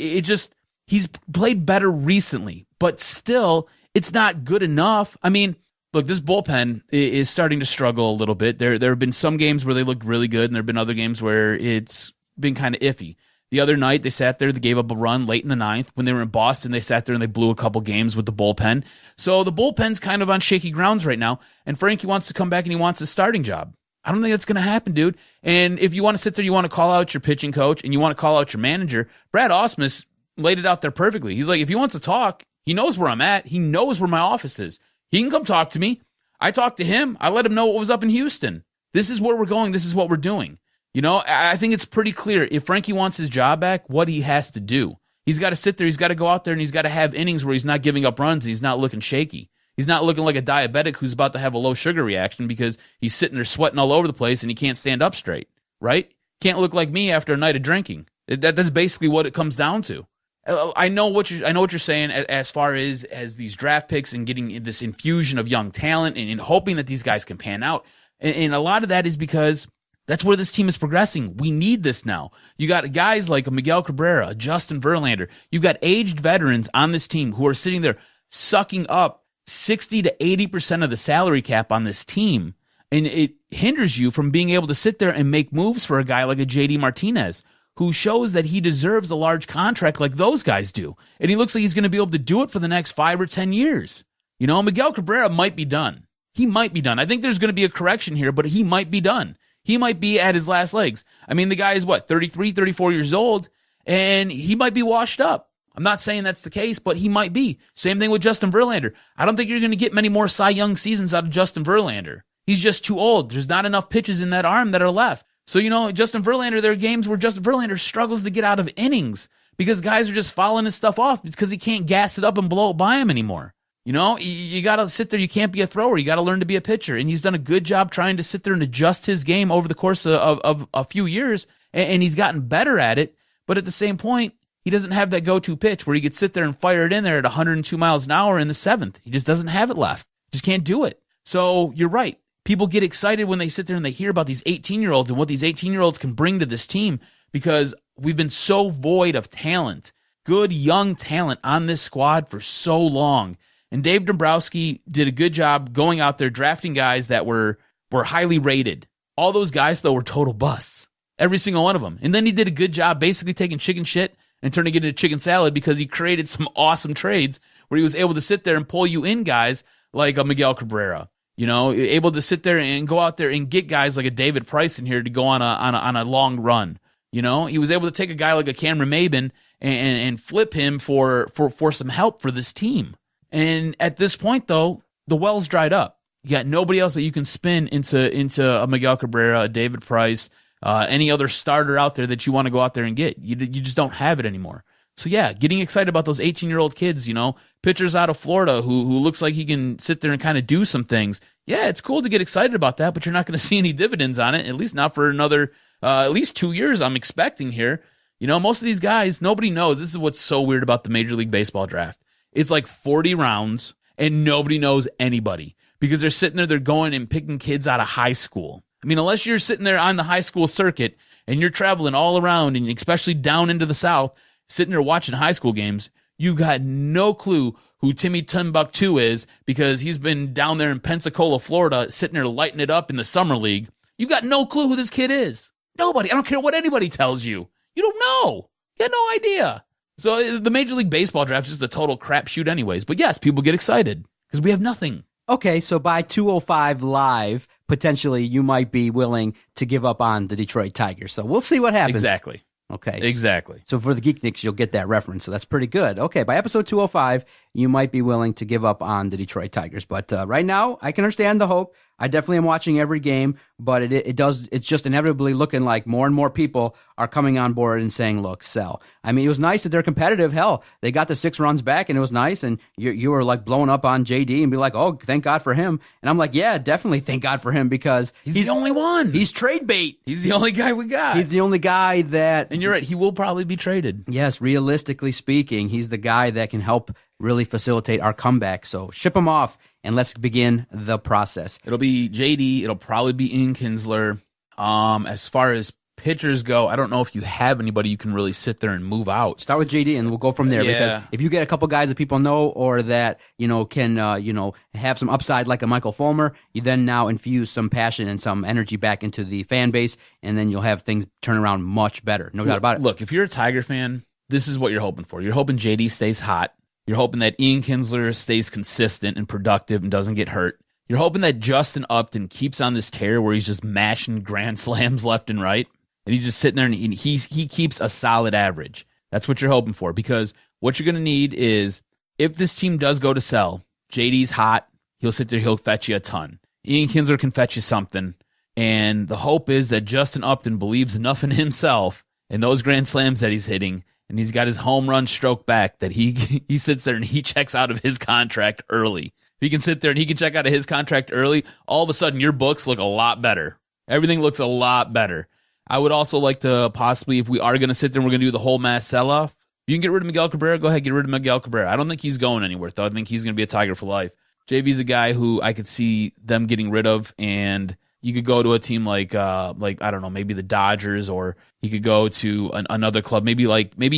he's played better recently, but still, it's not good enough. I mean, look, this bullpen is starting to struggle a little bit. There have been some games where they looked really good, and there have been other games where it's been kind of iffy. The other night, they sat there, they gave up a run late in the 9th. When they were in Boston, they sat there and they blew a couple games with the bullpen. So the bullpen's kind of on shaky grounds right now, and Frankie wants to come back and he wants his starting job. I don't think that's going to happen, dude. And if you want to sit there, you want to call out your pitching coach and you want to call out your manager, Brad Ausmus laid it out there perfectly. He's like, if he wants to talk, he knows where I'm at. He knows where my office is. He can come talk to me. I talked to him. I let him know what was up in Houston. This is where we're going. This is what we're doing. You know, I think it's pretty clear if Frankie wants his job back, what he has to do. He's got to sit there. He's got to go out there and he's got to have innings where he's not giving up runs. And he's not looking shaky. He's not looking like a diabetic who's about to have a low sugar reaction because he's sitting there sweating all over the place and he can't stand up straight, right? Can't look like me after a night of drinking. That's basically what it comes down to. I know what you're saying as far as these draft picks and getting this infusion of young talent and hoping that these guys can pan out. And a lot of that is because that's where this team is progressing. We need this now. You got guys like Miguel Cabrera, Justin Verlander. You've got aged veterans on this team who are sitting there sucking up 60 to 80% of the salary cap on this team. And it hinders you from being able to sit there and make moves for a guy like a JD Martinez, who shows that he deserves a large contract like those guys do. And he looks like he's going to be able to do it for the next 5 or 10 years. You know, Miguel Cabrera might be done. He might be done. I think there's going to be a correction here, but he might be done. He might be at his last legs. I mean, the guy is 33, 34 years old, and he might be washed up. I'm not saying that's the case, but he might be. Same thing with Justin Verlander. I don't think you're going to get many more Cy Young seasons out of Justin Verlander. He's just too old. There's not enough pitches in that arm that are left. So, you know, Justin Verlander, there are games where Justin Verlander struggles to get out of innings because guys are just fouling his stuff off because he can't gas it up and blow it by him anymore. You know, you got to sit there. You can't be a thrower. You got to learn to be a pitcher. And he's done a good job trying to sit there and adjust his game over the course of a few years. And he's gotten better at it. But at the same point, he doesn't have that go-to pitch where he could sit there and fire it in there at 102 miles an hour in the 7th. He just doesn't have it left. Just can't do it. So you're right. People get excited when they sit there and they hear about these 18-year-olds and what these 18-year-olds can bring to this team because we've been so void of talent, good young talent on this squad for so long. And Dave Dombrowski did a good job going out there drafting guys that were highly rated. All those guys, though, were total busts. Every single one of them. And then he did a good job basically taking chicken shit and turning it into chicken salad because he created some awesome trades where he was able to sit there and pull you in guys like a Miguel Cabrera. You know, able to sit there and go out there and get guys like a David Price in here to go on a long run. You know, he was able to take a guy like a Cameron Maben and flip him for some help for this team. And at this point, though, the well's dried up. You got nobody else that you can spin into a Miguel Cabrera, a David Price, any other starter out there that you want to go out there and get. You just don't have it anymore. So yeah, getting excited about those 18-year-old kids, you know, pitchers out of Florida who looks like he can sit there and kind of do some things. Yeah, it's cool to get excited about that, but you're not going to see any dividends on it, at least not for another at least 2 years I'm expecting here. You know, most of these guys, nobody knows. This is what's so weird about the Major League Baseball draft. It's like 40 rounds, and nobody knows anybody because they're sitting there, they're going and picking kids out of high school. I mean, unless you're sitting there on the high school circuit and you're traveling all around, and especially down into the South, sitting there watching high school games, you got no clue who Timmy Timbuktu is because he's been down there in Pensacola, Florida, sitting there lighting it up in the summer league. You've got no clue who this kid is. Nobody. I don't care what anybody tells you. You don't know. You got no idea. So the Major League Baseball draft is just a total crapshoot anyways. But yes, people get excited because we have nothing. Okay, so by 2:05 live, potentially you might be willing to give up on the Detroit Tigers. So we'll see what happens. Exactly. Okay. Exactly. So for the Geekniks, you'll get that reference. So that's pretty good. Okay, by episode 205, you might be willing to give up on the Detroit Tigers. But right now, I can understand the hope. I definitely am watching every game, but it's just inevitably looking like more and more people are coming on board and saying, look, sell. I mean, it was nice that they're competitive. Hell, they got the 6 runs back, and it was nice, and you were like blowing up on JD and be like, oh, thank God for him. And I'm like, yeah, definitely thank God for him because he's the only one. He's trade bait. He's the only guy we got. He's the only guy that... And you're right, he will probably be traded. Yes, realistically speaking, he's the guy that can help really facilitate our comeback. So ship him off, and let's begin the process. It'll be JD. It'll probably be Ian Kinsler. As far as pitchers go, I don't know if you have anybody you can really sit there and move out. Start with JD, and we'll go from there. Yeah. Because if you get a couple guys that people know or that can have some upside like a Michael Fulmer, you then now infuse some passion and some energy back into the fan base, and then you'll have things turn around much better. No doubt about it. Look, if you're a Tiger fan, this is what you're hoping for. You're hoping JD stays hot. You're hoping that Ian Kinsler stays consistent and productive and doesn't get hurt. You're hoping that Justin Upton keeps on this tear where he's just mashing grand slams left and right. And he's just sitting there and he keeps a solid average. That's what you're hoping for, because what you're going to need is, if this team does go to sell, JD's hot, he'll sit there, he'll fetch you a ton. Ian Kinsler can fetch you something. And the hope is that Justin Upton believes enough in himself and those grand slams that he's hitting, and he's got his home run stroke back, that he sits there and he checks out of his contract early. If he can sit there and he can check out of his contract early, all of a sudden your books look a lot better. Everything looks a lot better. I would also like to possibly, if we are going to sit there and we're going to do the whole mass sell-off, if you can get rid of Miguel Cabrera, go ahead, get rid of Miguel Cabrera. I don't think he's going anywhere, though. I think he's going to be a Tiger for life. JV's a guy who I could see them getting rid of, and you could go to a team like I don't know, maybe the Dodgers, or you could go to another club, maybe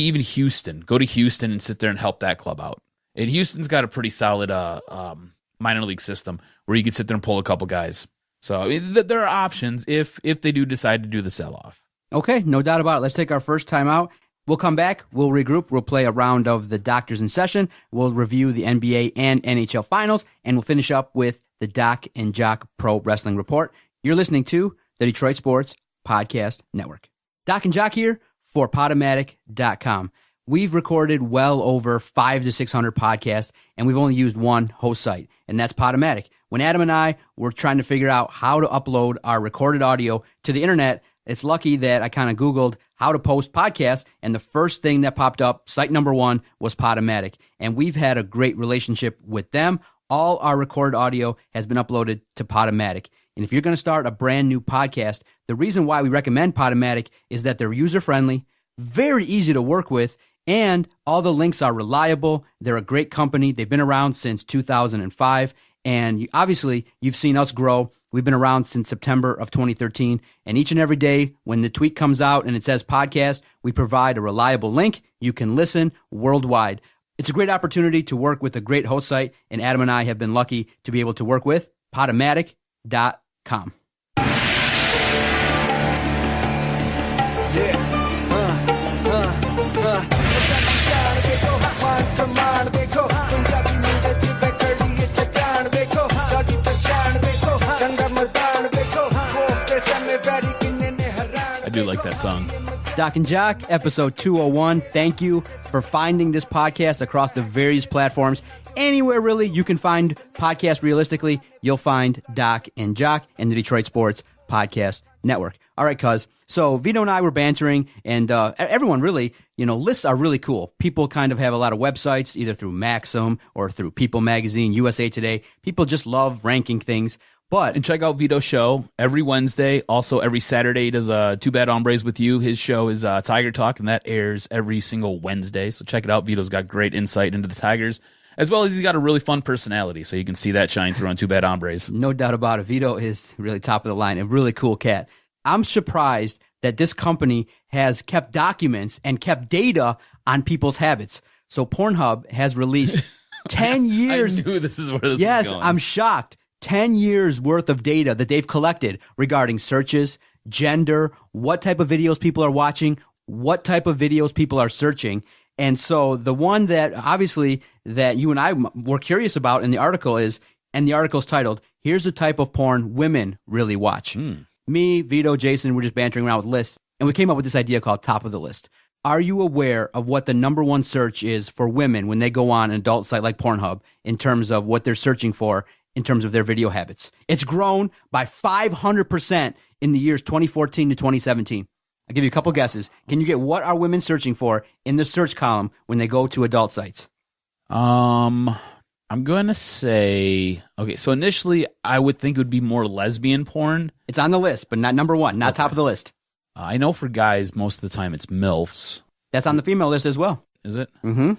even Houston. Go to Houston and sit there and help that club out. And Houston's got a pretty solid minor league system where you could sit there and pull a couple guys. So I mean, there are options if they do decide to do the sell-off. Okay, no doubt about it. Let's take our first time out. We'll come back. We'll regroup. We'll play a round of the Doctors in Session. We'll review the NBA and NHL Finals, and we'll finish up with the Doc and Jock Pro Wrestling Report. You're listening to the Detroit Sports Podcast Network. Doc and Jock here for Podomatic.com. We've recorded well over 500 to 600 podcasts, and we've only used one host site, and that's Podomatic. When Adam and I were trying to figure out how to upload our recorded audio to the internet, it's lucky that I kind of Googled how to post podcasts, and the first thing that popped up, site number one, was Podomatic. And we've had a great relationship with them. All our recorded audio has been uploaded to Podomatic. And if you're going to start a brand new podcast, the reason why we recommend Podomatic is that they're user-friendly, very easy to work with, and all the links are reliable. They're a great company. They've been around since 2005. And obviously, you've seen us grow. We've been around since September of 2013. And each and every day, when the tweet comes out and it says podcast, we provide a reliable link. You can listen worldwide. It's a great opportunity to work with a great host site, and Adam and I have been lucky to be able to work with Podomatic.com. I do like that song. Doc and Jock, episode 201. Thank you for finding this podcast across the various platforms. Anywhere, really, you can find podcasts realistically, you'll find Doc and Jock and the Detroit Sports Podcast Network. All right, cuz. So Vito and I were bantering, and everyone really, lists are really cool. People kind of have a lot of websites, either through Maxim or through People Magazine, USA Today. People just love ranking things. And check out Vitos Show every Wednesday. Also, every Saturday, he does Two Bad Hombres with You. His show is Tiger Talk, and that airs every single Wednesday. So check it out. Vito's got great insight into the Tigers, as well as he's got a really fun personality. So you can see that shine through on Two Bad Hombres. No doubt about it. Vito is really top of the line. A really cool cat. I'm surprised that this company has kept documents and kept data on people's habits. So Pornhub has released 10 years. I knew this is where this was going. Yes, I'm shocked. 10 years worth of data that they've collected regarding searches, gender, what type of videos people are watching, what type of videos people are searching. And so the one that obviously that you and I were curious about in the article is, and the article's titled, "Here's the type of porn women really watch." Me, Vito, Jason, we're just bantering around with lists, and we came up with this idea called Top of the List. Are you aware of what the number one search is for women when they go on an adult site like Pornhub in terms of what they're searching for in terms of their video habits? It's grown by 500% in the years 2014 to 2017. I'll give you a couple guesses. Can you get what are women searching for in the search column when they go to adult sites? I'm going to say, okay, so initially I would think it would be more lesbian porn. It's on the list, but not number one, not top of the list. I know for guys, most of the time it's MILFs. That's on the female list as well. Is it? Mm-hmm.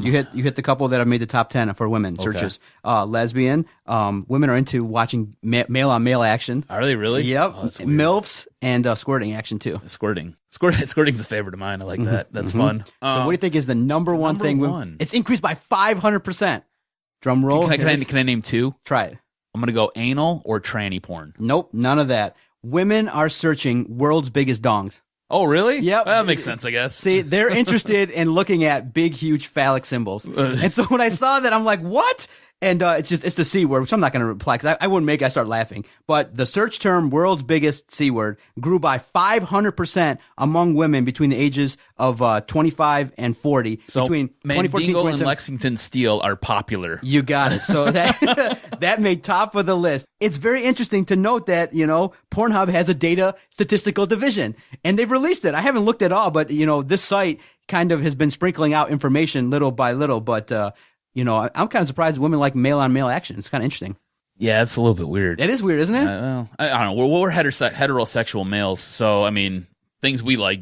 You hit the couple that have made the top 10 for women searches. Lesbian. Women are into watching male on male action. Are they really? Yep. Oh, that's weird. MILFs and squirting action too. Squirting's a favorite of mine. I like that. That's fun. So what do you think is the number one thing? It's increased by 500%. Drum roll. Can I name two? Try it. I'm gonna go anal or tranny porn. Nope, none of that. Women are searching world's biggest dongs. Oh, really? Yep. Well, that makes sense, I guess. See, they're interested in looking at big, huge phallic symbols. And so when I saw that, I'm like, what? And it's the C word, which I'm not going to reply because I wouldn't make it. I start laughing. But the search term world's biggest C word grew by 500% among women between the ages of 25 and 40. So between 2014 Mandingo and Lexington Steel are popular. You got it. So that made top of the list. It's very interesting to note that, Pornhub has a data statistical division and they've released it. I haven't looked at all, but, this site kind of has been sprinkling out information little by little, but, I'm kind of surprised women like male on male action. It's kind of interesting. Yeah, it's a little bit weird. It is weird, isn't it? I don't know. We're heterosexual males, so I mean, things we like,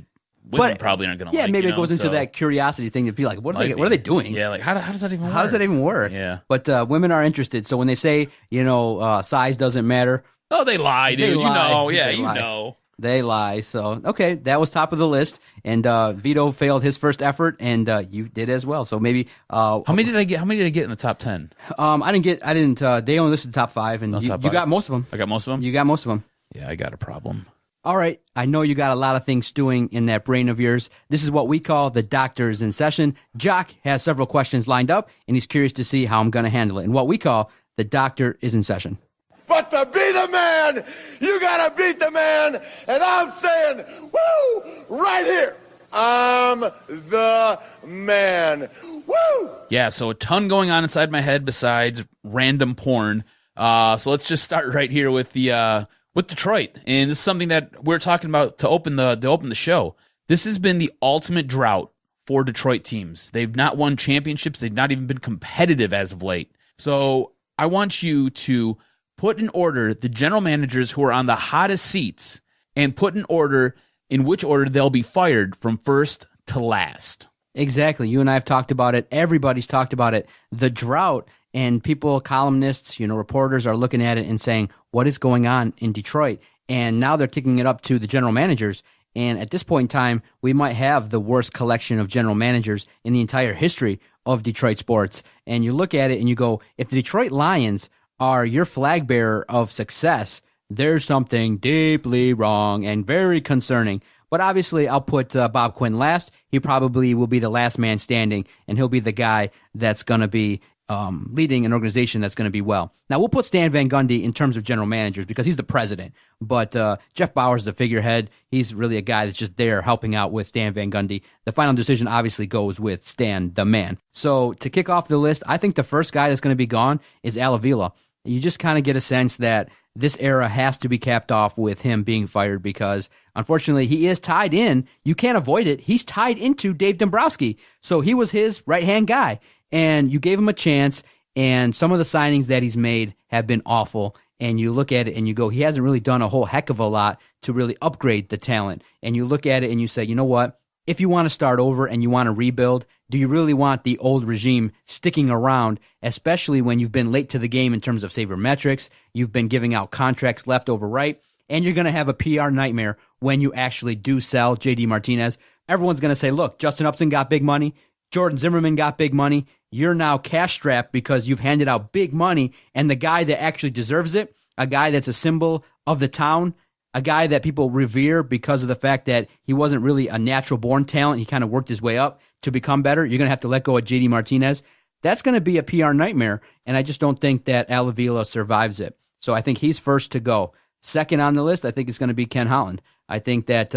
women probably aren't going to like. Yeah, maybe it goes into that curiosity thing to be like, what are they doing? Yeah, like how does that even work? How does that even work? Yeah. But women are interested. So when they say, size doesn't matter. Oh, they lie, dude. They lie. Yeah, They lie. know. They lie. So, okay, that was top of the list. And Vito failed his first effort, and you did as well. So maybe how many did I get? How many did I get in the top 10? I didn't. They only listed the top 5, and you got most of them. I got most of them. You got most of them. Yeah, I got a problem. All right, I know you got a lot of things stewing in that brain of yours. This is what we call the doctor's in session. Jock has several questions lined up, and he's curious to see how I'm going to handle it. And what we call the doctor is in session. But to be the man, you gotta beat the man. And I'm saying, woo, right here. I'm the man. Woo! Yeah, so a ton going on inside my head besides random porn. So let's just start right here with Detroit. And this is something that we're talking about to open the show. This has been the ultimate drought for Detroit teams. They've not won championships. They've not even been competitive as of late. So I want you to put in order the general managers who are on the hottest seats and put in order in which order they'll be fired from first to last. Exactly. You and I have talked about it. Everybody's talked about it. The drought, and people, columnists, reporters are looking at it and saying, what is going on in Detroit? And now they're kicking it up to the general managers. And at this point in time, we might have the worst collection of general managers in the entire history of Detroit sports. And you look at it and you go, if the Detroit Lions are your flag bearer of success, there's something deeply wrong and very concerning. But obviously, I'll put Bob Quinn last. He probably will be the last man standing, and he'll be the guy that's going to be leading an organization that's going to be well. Now, we'll put Stan Van Gundy in terms of general managers because he's the president. But Jeff Bauer's the figurehead. He's really a guy that's just there helping out with Stan Van Gundy. The final decision obviously goes with Stan, the man. So to kick off the list, I think the first guy that's going to be gone is Avila. You just kind of get a sense that this era has to be capped off with him being fired because, unfortunately, he is tied in. You can't avoid it. He's tied into Dave Dombrowski. So he was his right-hand guy, and you gave him a chance, and some of the signings that he's made have been awful, and you look at it and you go, he hasn't really done a whole heck of a lot to really upgrade the talent. And you look at it and you say, you know what? If you want to start over and you want to rebuild, do you really want the old regime sticking around, especially when you've been late to the game in terms of sabermetrics, you've been giving out contracts left over right, and you're going to have a PR nightmare when you actually do sell J.D. Martinez? Everyone's going to say, look, Justin Upton got big money, Jordan Zimmerman got big money, you're now cash-strapped because you've handed out big money, and the guy that actually deserves it, a guy that's a symbol of the town, a guy that people revere because of the fact that he wasn't really a natural-born talent. He kind of worked his way up to become better. You're going to have to let go of J.D. Martinez. That's going to be a PR nightmare, and I just don't think that Avila survives it. So I think he's first to go. Second on the list, I think it's going to be Ken Holland. I think that,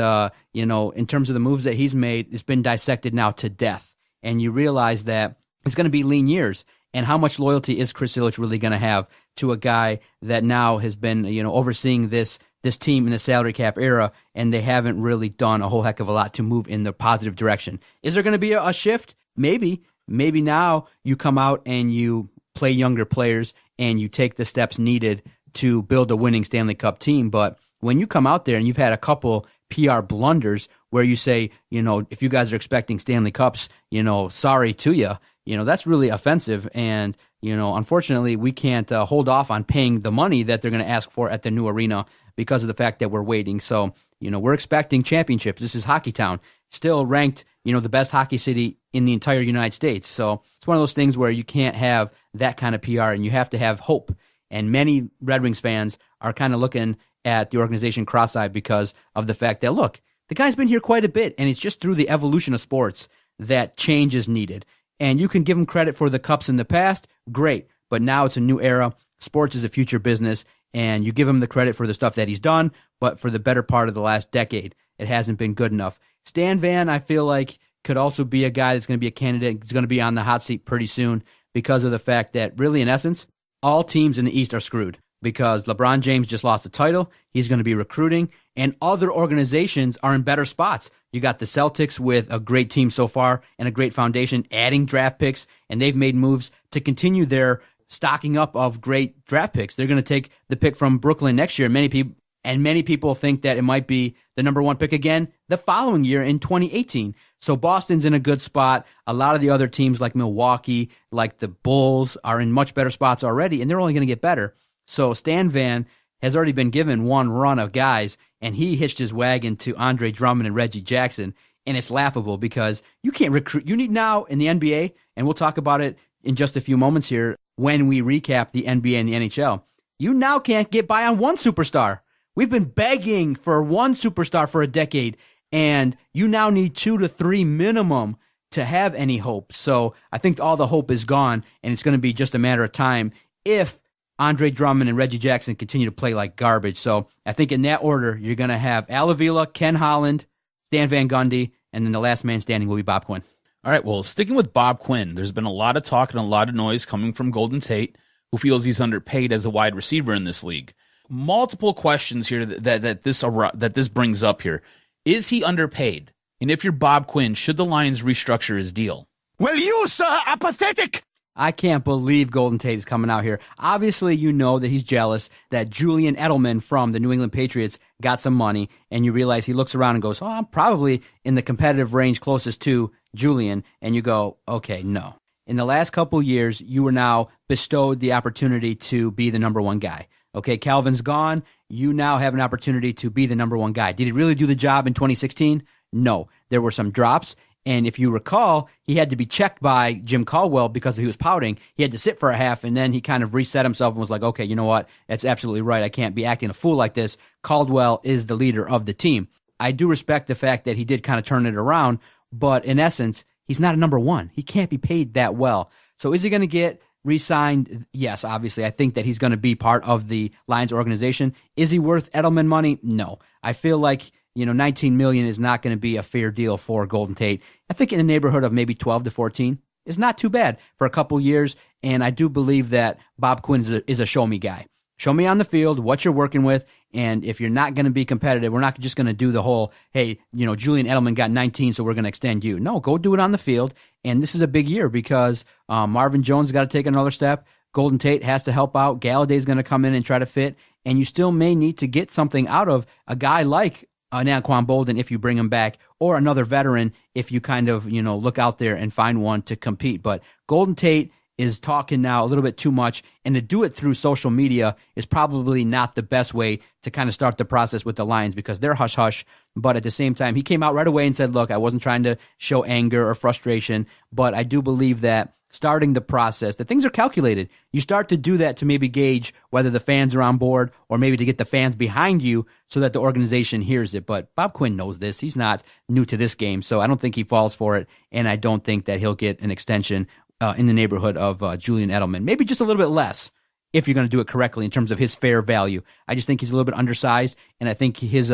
in terms of the moves that he's made, it's been dissected now to death, and you realize that it's going to be lean years. And how much loyalty is Chris Ilitch really going to have to a guy that now has been, overseeing this team in the salary cap era, and they haven't really done a whole heck of a lot to move in the positive direction? Is there going to be a shift? Maybe. Maybe now you come out and you play younger players and you take the steps needed to build a winning Stanley Cup team. But when you come out there and you've had a couple PR blunders where you say, if you guys are expecting Stanley Cups, sorry to you. That's really offensive. And, unfortunately, we can't hold off on paying the money that they're going to ask for at the new arena because of the fact that we're waiting. So, we're expecting championships. This is Hockey Town, still ranked, the best hockey city in the entire United States. So it's one of those things where you can't have that kind of PR and you have to have hope. And many Red Wings fans are kind of looking at the organization cross-eyed because of the fact that, look, the guy's been here quite a bit, and it's just through the evolution of sports that change is needed. And you can give him credit for the cups in the past, great, but now it's a new era. Sports is a future business, and you give him the credit for the stuff that he's done, but for the better part of the last decade, it hasn't been good enough. Stan Van, I feel like, could also be a guy that's going to be a candidate. He's going to be on the hot seat pretty soon because of the fact that, really, in essence, all teams in the East are screwed because LeBron James just lost the title. He's going to be recruiting, and other organizations are in better spots. You got the Celtics with a great team so far and a great foundation, adding draft picks, and they've made moves to continue their stocking up of great draft picks. They're going to take the pick from Brooklyn next year. Many people think that it might be the number one pick again the following year in 2018. So Boston's in a good spot. A lot of the other teams like Milwaukee, like the Bulls, are in much better spots already, and they're only going to get better. So Stan Van has already been given one run of guys, and he hitched his wagon to Andre Drummond and Reggie Jackson, and it's laughable because you can't recruit. You need now in the NBA, and we'll talk about it in just a few moments here when we recap the NBA and the NHL. You now can't get by on one superstar. We've been begging for one superstar for a decade, and you now need 2 to 3 minimum to have any hope. So I think all the hope is gone, and it's going to be just a matter of time if Andre Drummond and Reggie Jackson continue to play like garbage. So I think in that order, you're going to have Avila, Ken Holland, Stan Van Gundy, and then the last man standing will be Bob Quinn. All right, well, sticking with Bob Quinn, there's been a lot of talk and a lot of noise coming from Golden Tate, who feels he's underpaid as a wide receiver in this league. Multiple questions here that this brings up here. Is he underpaid? And if you're Bob Quinn, should the Lions restructure his deal? Well, you, sir, are pathetic. I can't believe Golden Tate is coming out here. Obviously, you know that he's jealous that Julian Edelman from the New England Patriots got some money, and you realize he looks around and goes, I'm probably in the competitive range closest to Julian, and you go, okay, no. In the last couple years, you were now bestowed the opportunity to be the number one guy. Okay, Calvin's gone. You now have an opportunity to be the number one guy. Did he really do the job in 2016? No. There were some drops. And if you recall, he had to be checked by Jim Caldwell because he was pouting. He had to sit for a half, and then he kind of reset himself and was like, okay, you know what? That's absolutely right. I can't be acting a fool like this. Caldwell is the leader of the team. I do respect the fact that he did kind of turn it around, but in essence, he's not a number one. He can't be paid that well. So is he going to get re-signed? Yes, obviously. I think that he's going to be part of the Lions organization. Is he worth Edelman money? No. I feel like, $19 million is not going to be a fair deal for Golden Tate. I think in the neighborhood of maybe 12 to 14 is not too bad for a couple years, and I do believe that Bob Quinn is a show-me guy. Show me on the field what you're working with, and if you're not going to be competitive, we're not just going to do the whole, hey, Julian Edelman got 19, so we're going to extend you. No, go do it on the field, and this is a big year because Marvin Jones got to take another step. Golden Tate has to help out. Galladay's going to come in and try to fit, and you still may need to get something out of a guy like Naquan Bolden if you bring him back, or another veteran if you kind of, look out there and find one to compete. But Golden Tate is talking now a little bit too much, and to do it through social media is probably not the best way to kind of start the process with the Lions because they're hush-hush. But at the same time, he came out right away and said, look, I wasn't trying to show anger or frustration, but I do believe that starting the process, that things are calculated. You start to do that to maybe gauge whether the fans are on board or maybe to get the fans behind you so that the organization hears it. But Bob Quinn knows this. He's not new to this game, so I don't think he falls for it, and I don't think that he'll get an extension in the neighborhood of Julian Edelman. Maybe just a little bit less if you're going to do it correctly in terms of his fair value. I just think he's a little bit undersized, and I think his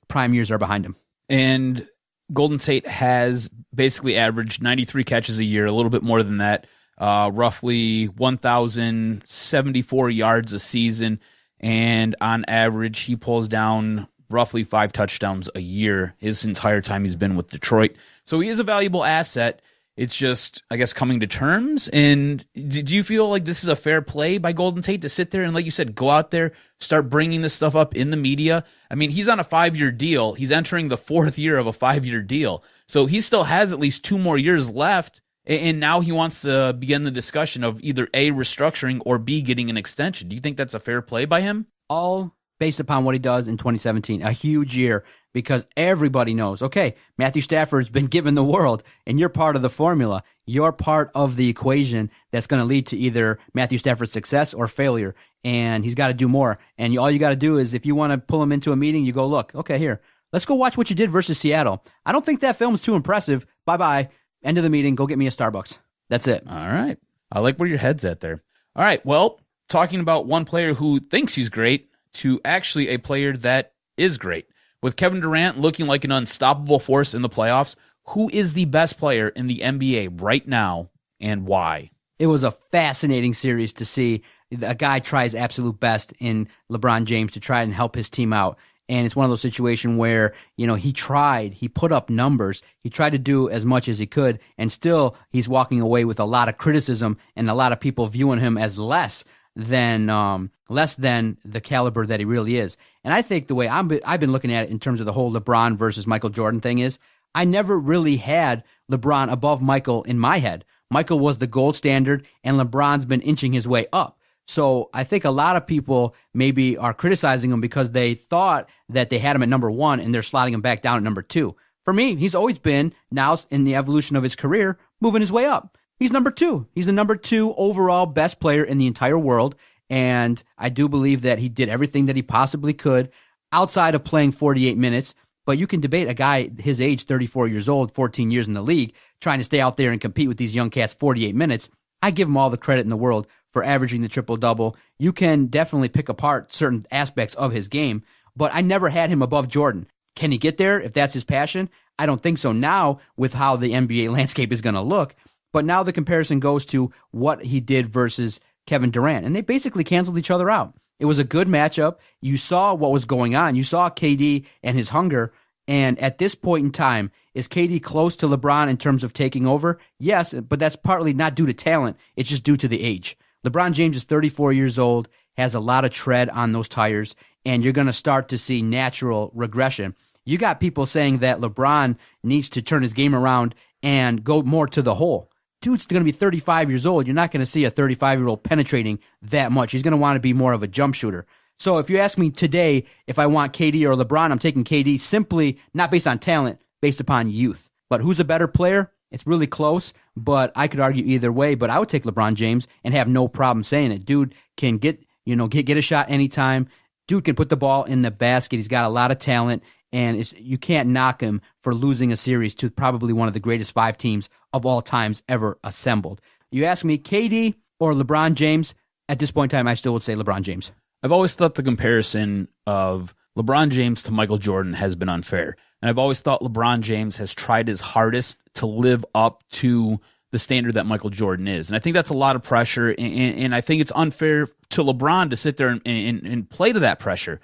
prime years are behind him. And Golden Tate has basically averaged 93 catches a year, a little bit more than that, roughly 1,074 yards a season, and on average, he pulls down roughly 5 touchdowns a year his entire time he's been with Detroit. So he is a valuable asset. It's just, I guess, coming to terms. And do you feel like this is a fair play by Golden Tate to sit there and, like you said, go out there, start bringing this stuff up in the media? I mean, he's on a 5-year deal. He's entering the 4th year of a 5-year deal. So he still has at least 2 more years left. And now he wants to begin the discussion of either A, restructuring, or B, getting an extension. Do you think that's a fair play by him? All based upon what he does in 2017. A huge year. Because everybody knows, okay, Matthew Stafford's been given the world, and you're part of the formula. You're part of the equation that's going to lead to either Matthew Stafford's success or failure, and he's got to do more. And all you got to do is, if you want to pull him into a meeting, you go, look, okay, here, let's go watch what you did versus Seattle. I don't think that film's too impressive. Bye-bye. End of the meeting. Go get me a Starbucks. That's it. All right. I like where your head's at there. All right, well, talking about one player who thinks he's great to actually a player that is great. With Kevin Durant looking like an unstoppable force in the playoffs, who is the best player in the NBA right now and why? It was a fascinating series to see. A guy tries absolute best in LeBron James to try and help his team out. And it's one of those situations where, he put up numbers, he tried to do as much as he could, and still he's walking away with a lot of criticism and a lot of people viewing him as less than the caliber that he really is. And I think the way I've been looking at it in terms of the whole LeBron versus Michael Jordan thing is, I never really had LeBron above Michael in my head. Michael was the gold standard, and LeBron's been inching his way up. So I think a lot of people maybe are criticizing him because they thought that they had him at number 1 and they're slotting him back down at number 2. For me, he's always been, now in the evolution of his career, moving his way up. He's number 2. He's the number 2 overall best player in the entire world. And I do believe that he did everything that he possibly could outside of playing 48 minutes. But you can debate a guy his age, 34 years old, 14 years in the league, trying to stay out there and compete with these young cats 48 minutes. I give him all the credit in the world for averaging the triple-double. You can definitely pick apart certain aspects of his game, but I never had him above Jordan. Can he get there if that's his passion? I don't think so now with how the NBA landscape is going to look. But now the comparison goes to what he did versus Kevin Durant, and they basically canceled each other out. It was a good matchup. You saw what was going on. You saw KD and his hunger, and at this point in time, is KD close to LeBron in terms of taking over? Yes, but that's partly not due to talent. It's just due to the age. LeBron James is 34 years old, has a lot of tread on those tires, and you're going to start to see natural regression. You got people saying that LeBron needs to turn his game around and go more to the hole. Dude's going to be 35 years old. You're not going to see a 35-year-old penetrating that much. He's going to want to be more of a jump shooter. So if you ask me today if I want KD or LeBron, I'm taking KD simply not based on talent, based upon youth. But who's a better player? It's really close, but I could argue either way. But I would take LeBron James and have no problem saying it. Dude can get a shot anytime. Dude can put the ball in the basket. He's got a lot of talent, and you can't knock him for losing a series to probably one of the greatest 5 teams of all times ever assembled. You ask me, KD or LeBron James, at this point in time, I still would say LeBron James. I've always thought the comparison of LeBron James to Michael Jordan has been unfair. And I've always thought LeBron James has tried his hardest to live up to the standard that Michael Jordan is. And I think that's a lot of pressure, and I think it's unfair to LeBron to sit there and play to that pressure.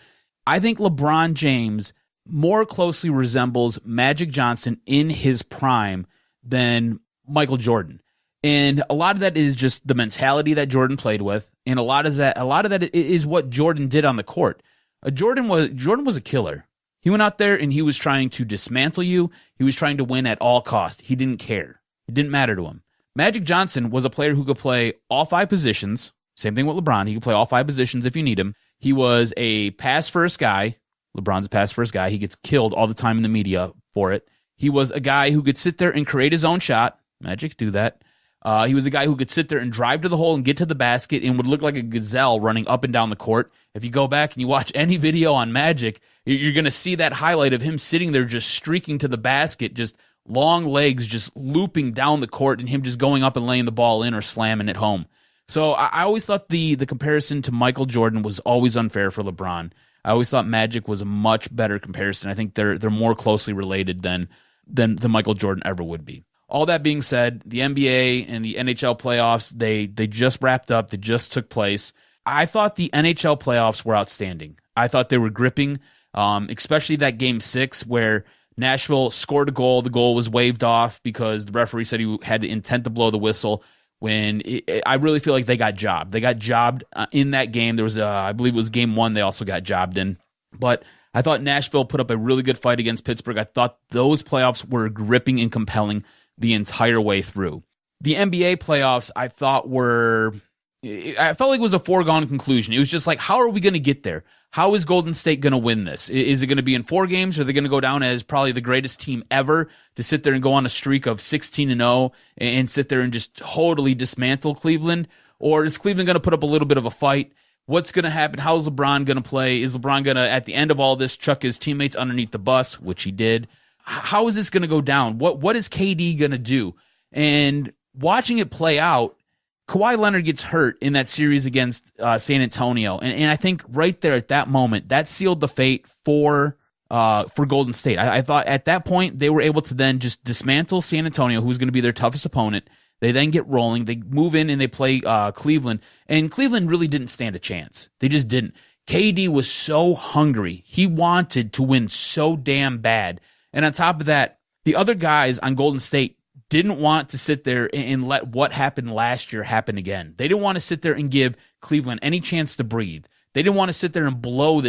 I think LeBron James more closely resembles Magic Johnson in his prime than Michael Jordan. And a lot of that is just the mentality that Jordan played with, and a lot of that is what Jordan did on the court. Jordan was a killer. He went out there and he was trying to dismantle you. He was trying to win at all costs. He didn't care. It didn't matter to him. Magic Johnson was a player who could play all 5 positions. Same thing with LeBron. He could play all 5 positions if you need him. He was a pass-first guy. LeBron's a pass-first guy. He gets killed all the time in the media for it. He was a guy who could sit there and create his own shot. Magic do that. He was a guy who could sit there and drive to the hole and get to the basket and would look like a gazelle running up and down the court. If you go back and you watch any video on Magic, you're going to see that highlight of him sitting there just streaking to the basket, just long legs just looping down the court, and him just going up and laying the ball in or slamming it home. So I always thought the comparison to Michael Jordan was always unfair for LeBron. I always thought Magic was a much better comparison. I think they're more closely related than the Michael Jordan ever would be. All that being said, the NBA and the NHL playoffs, they just wrapped up. They just took place. I thought the NHL playoffs were outstanding. I thought they were gripping, especially that Game 6 where Nashville scored a goal. The goal was waved off because the referee said he had the intent to blow the whistle. I really feel like they got jobbed. They got jobbed in that game. There was, I believe it was Game 1 they also got jobbed in. But I thought Nashville put up a really good fight against Pittsburgh. I thought those playoffs were gripping and compelling the entire way through. The NBA playoffs, I felt like it was a foregone conclusion. It was just like, how are we going to get there? How is Golden State going to win this? Is it going to be in 4 games? Or are they going to go down as probably the greatest team ever to sit there and go on a streak of 16-0 and sit there and just totally dismantle Cleveland? Or is Cleveland going to put up a little bit of a fight? What's going to happen? How is LeBron going to play? Is LeBron going to, at the end of all this, chuck his teammates underneath the bus, which he did? How is this going to go down? What is KD going to do? And watching it play out, Kawhi Leonard gets hurt in that series against San Antonio, and I think right there at that moment, that sealed the fate for Golden State. I thought at that point they were able to then just dismantle San Antonio, who's going to be their toughest opponent. They then get rolling. They move in and they play Cleveland, and Cleveland really didn't stand a chance. They just didn't. KD was so hungry. He wanted to win so damn bad. And on top of that, the other guys on Golden State didn't want to sit there and let what happened last year happen again. They didn't want to sit there and give Cleveland any chance to breathe. They didn't want to sit there and blow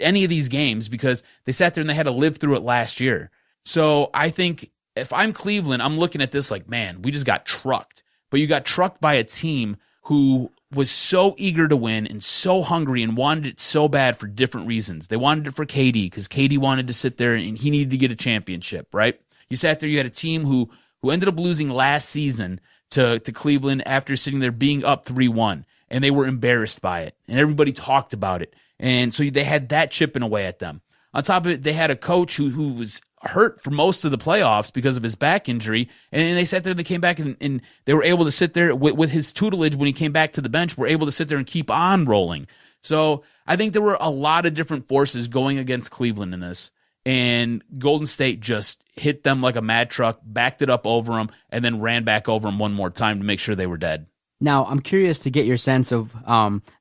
any of these games because they sat there and they had to live through it last year. So I think if I'm Cleveland, I'm looking at this like, man, we just got trucked. But you got trucked by a team who was so eager to win and so hungry and wanted it so bad for different reasons. They wanted it for KD because KD wanted to sit there and he needed to get a championship, right? You sat there, you had a team who ended up losing last season to Cleveland after sitting there being up 3-1, and they were embarrassed by it, and everybody talked about it. And so they had that chipping away at them. On top of it, they had a coach who was hurt for most of the playoffs because of his back injury, and they sat there, they came back, and they were able to sit there with his tutelage when he came back to the bench, were able to sit there and keep on rolling. So I think there were a lot of different forces going against Cleveland in this, and Golden State just hit them like a mad truck, backed it up over them, and then ran back over them one more time to make sure they were dead. Now, I'm curious to get your sense of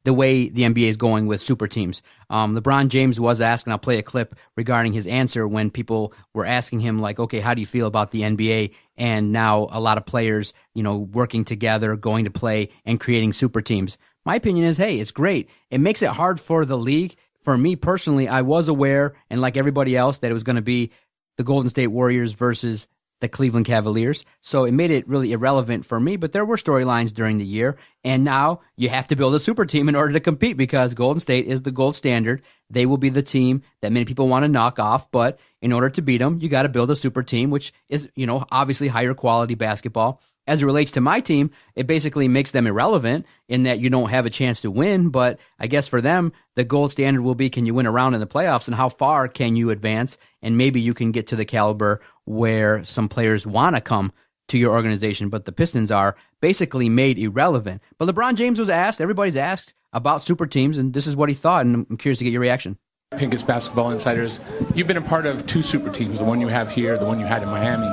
the way the NBA is going with super teams. LeBron James was asked, and I'll play a clip regarding his answer when people were asking him, like, okay, how do you feel about the NBA? And now a lot of players, working together, going to play, and creating super teams. My opinion is, hey, it's great. It makes it hard for the league. For me personally, I was aware, and like everybody else, that it was going to be the Golden State Warriors versus the Cleveland Cavaliers. So it made it really irrelevant for me, but there were storylines during the year. And now you have to build a super team in order to compete because Golden State is the gold standard. They will be the team that many people want to knock off. But in order to beat them, you got to build a super team, which is, obviously higher quality basketball. As it relates to my team, it basically makes them irrelevant in that you don't have a chance to win. But I guess for them, the gold standard will be, can you win a round in the playoffs and how far can you advance? And maybe you can get to the caliber where some players want to come to your organization. But the Pistons are basically made irrelevant. But LeBron James was asked, everybody's asked about super teams, and this is what he thought. And I'm curious to get your reaction. Pincus Basketball Insiders, you've been a part of 2 super teams, the one you have here, the one you had in Miami.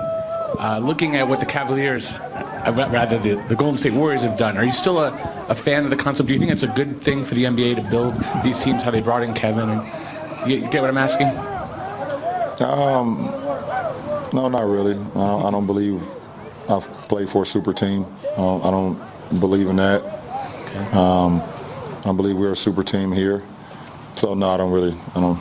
Looking at what the Cavaliers, rather the Golden State Warriors have done, are you still a fan of the concept? Do you think it's a good thing for the NBA to build these teams, how they brought in Kevin? And you get what I'm asking? No, not really. I don't believe I've played for a super team. I don't believe in that. Okay. I believe we're a super team here. So, no, I don't.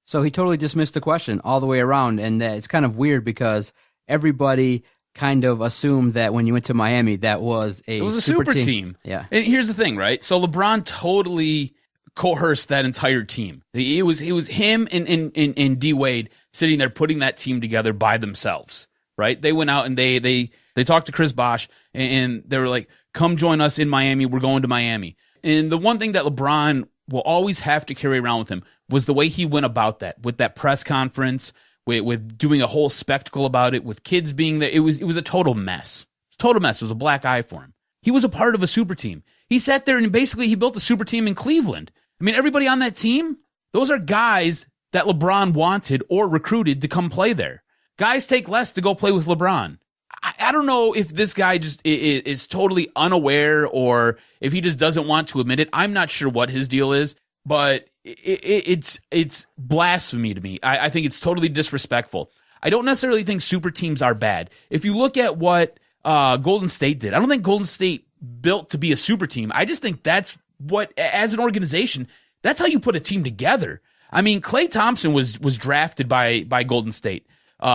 So he totally dismissed the question all the way around, and it's kind of weird because everybody kind of assumed that when you went to Miami, that was a super team. Yeah. And here's the thing, right? So LeBron totally coerced that entire team. It was him and D Wade sitting there putting that team together by themselves, right? They went out and they talked to Chris Bosh and they were like, "Come join us in Miami. We're going to Miami." And the one thing that LeBron will always have to carry around with him was the way he went about that, with that press conference, with doing a whole spectacle about it, with kids being there. It was a total mess. It was a black eye for him. He was a part of a super team. He sat there and basically he built a super team in Cleveland. I mean, everybody on that team, those are guys that LeBron wanted or recruited to come play there. Guys take less to go play with LeBron. I don't know if this guy just is totally unaware or if he just doesn't want to admit it. I'm not sure what his deal is, but it's blasphemy to me. I think it's totally disrespectful. I don't necessarily think super teams are bad. If you look at what Golden State did, I don't think Golden State built to be a super team. I just think that's what, as an organization, that's how you put a team together. I mean, Klay Thompson was drafted by Golden State.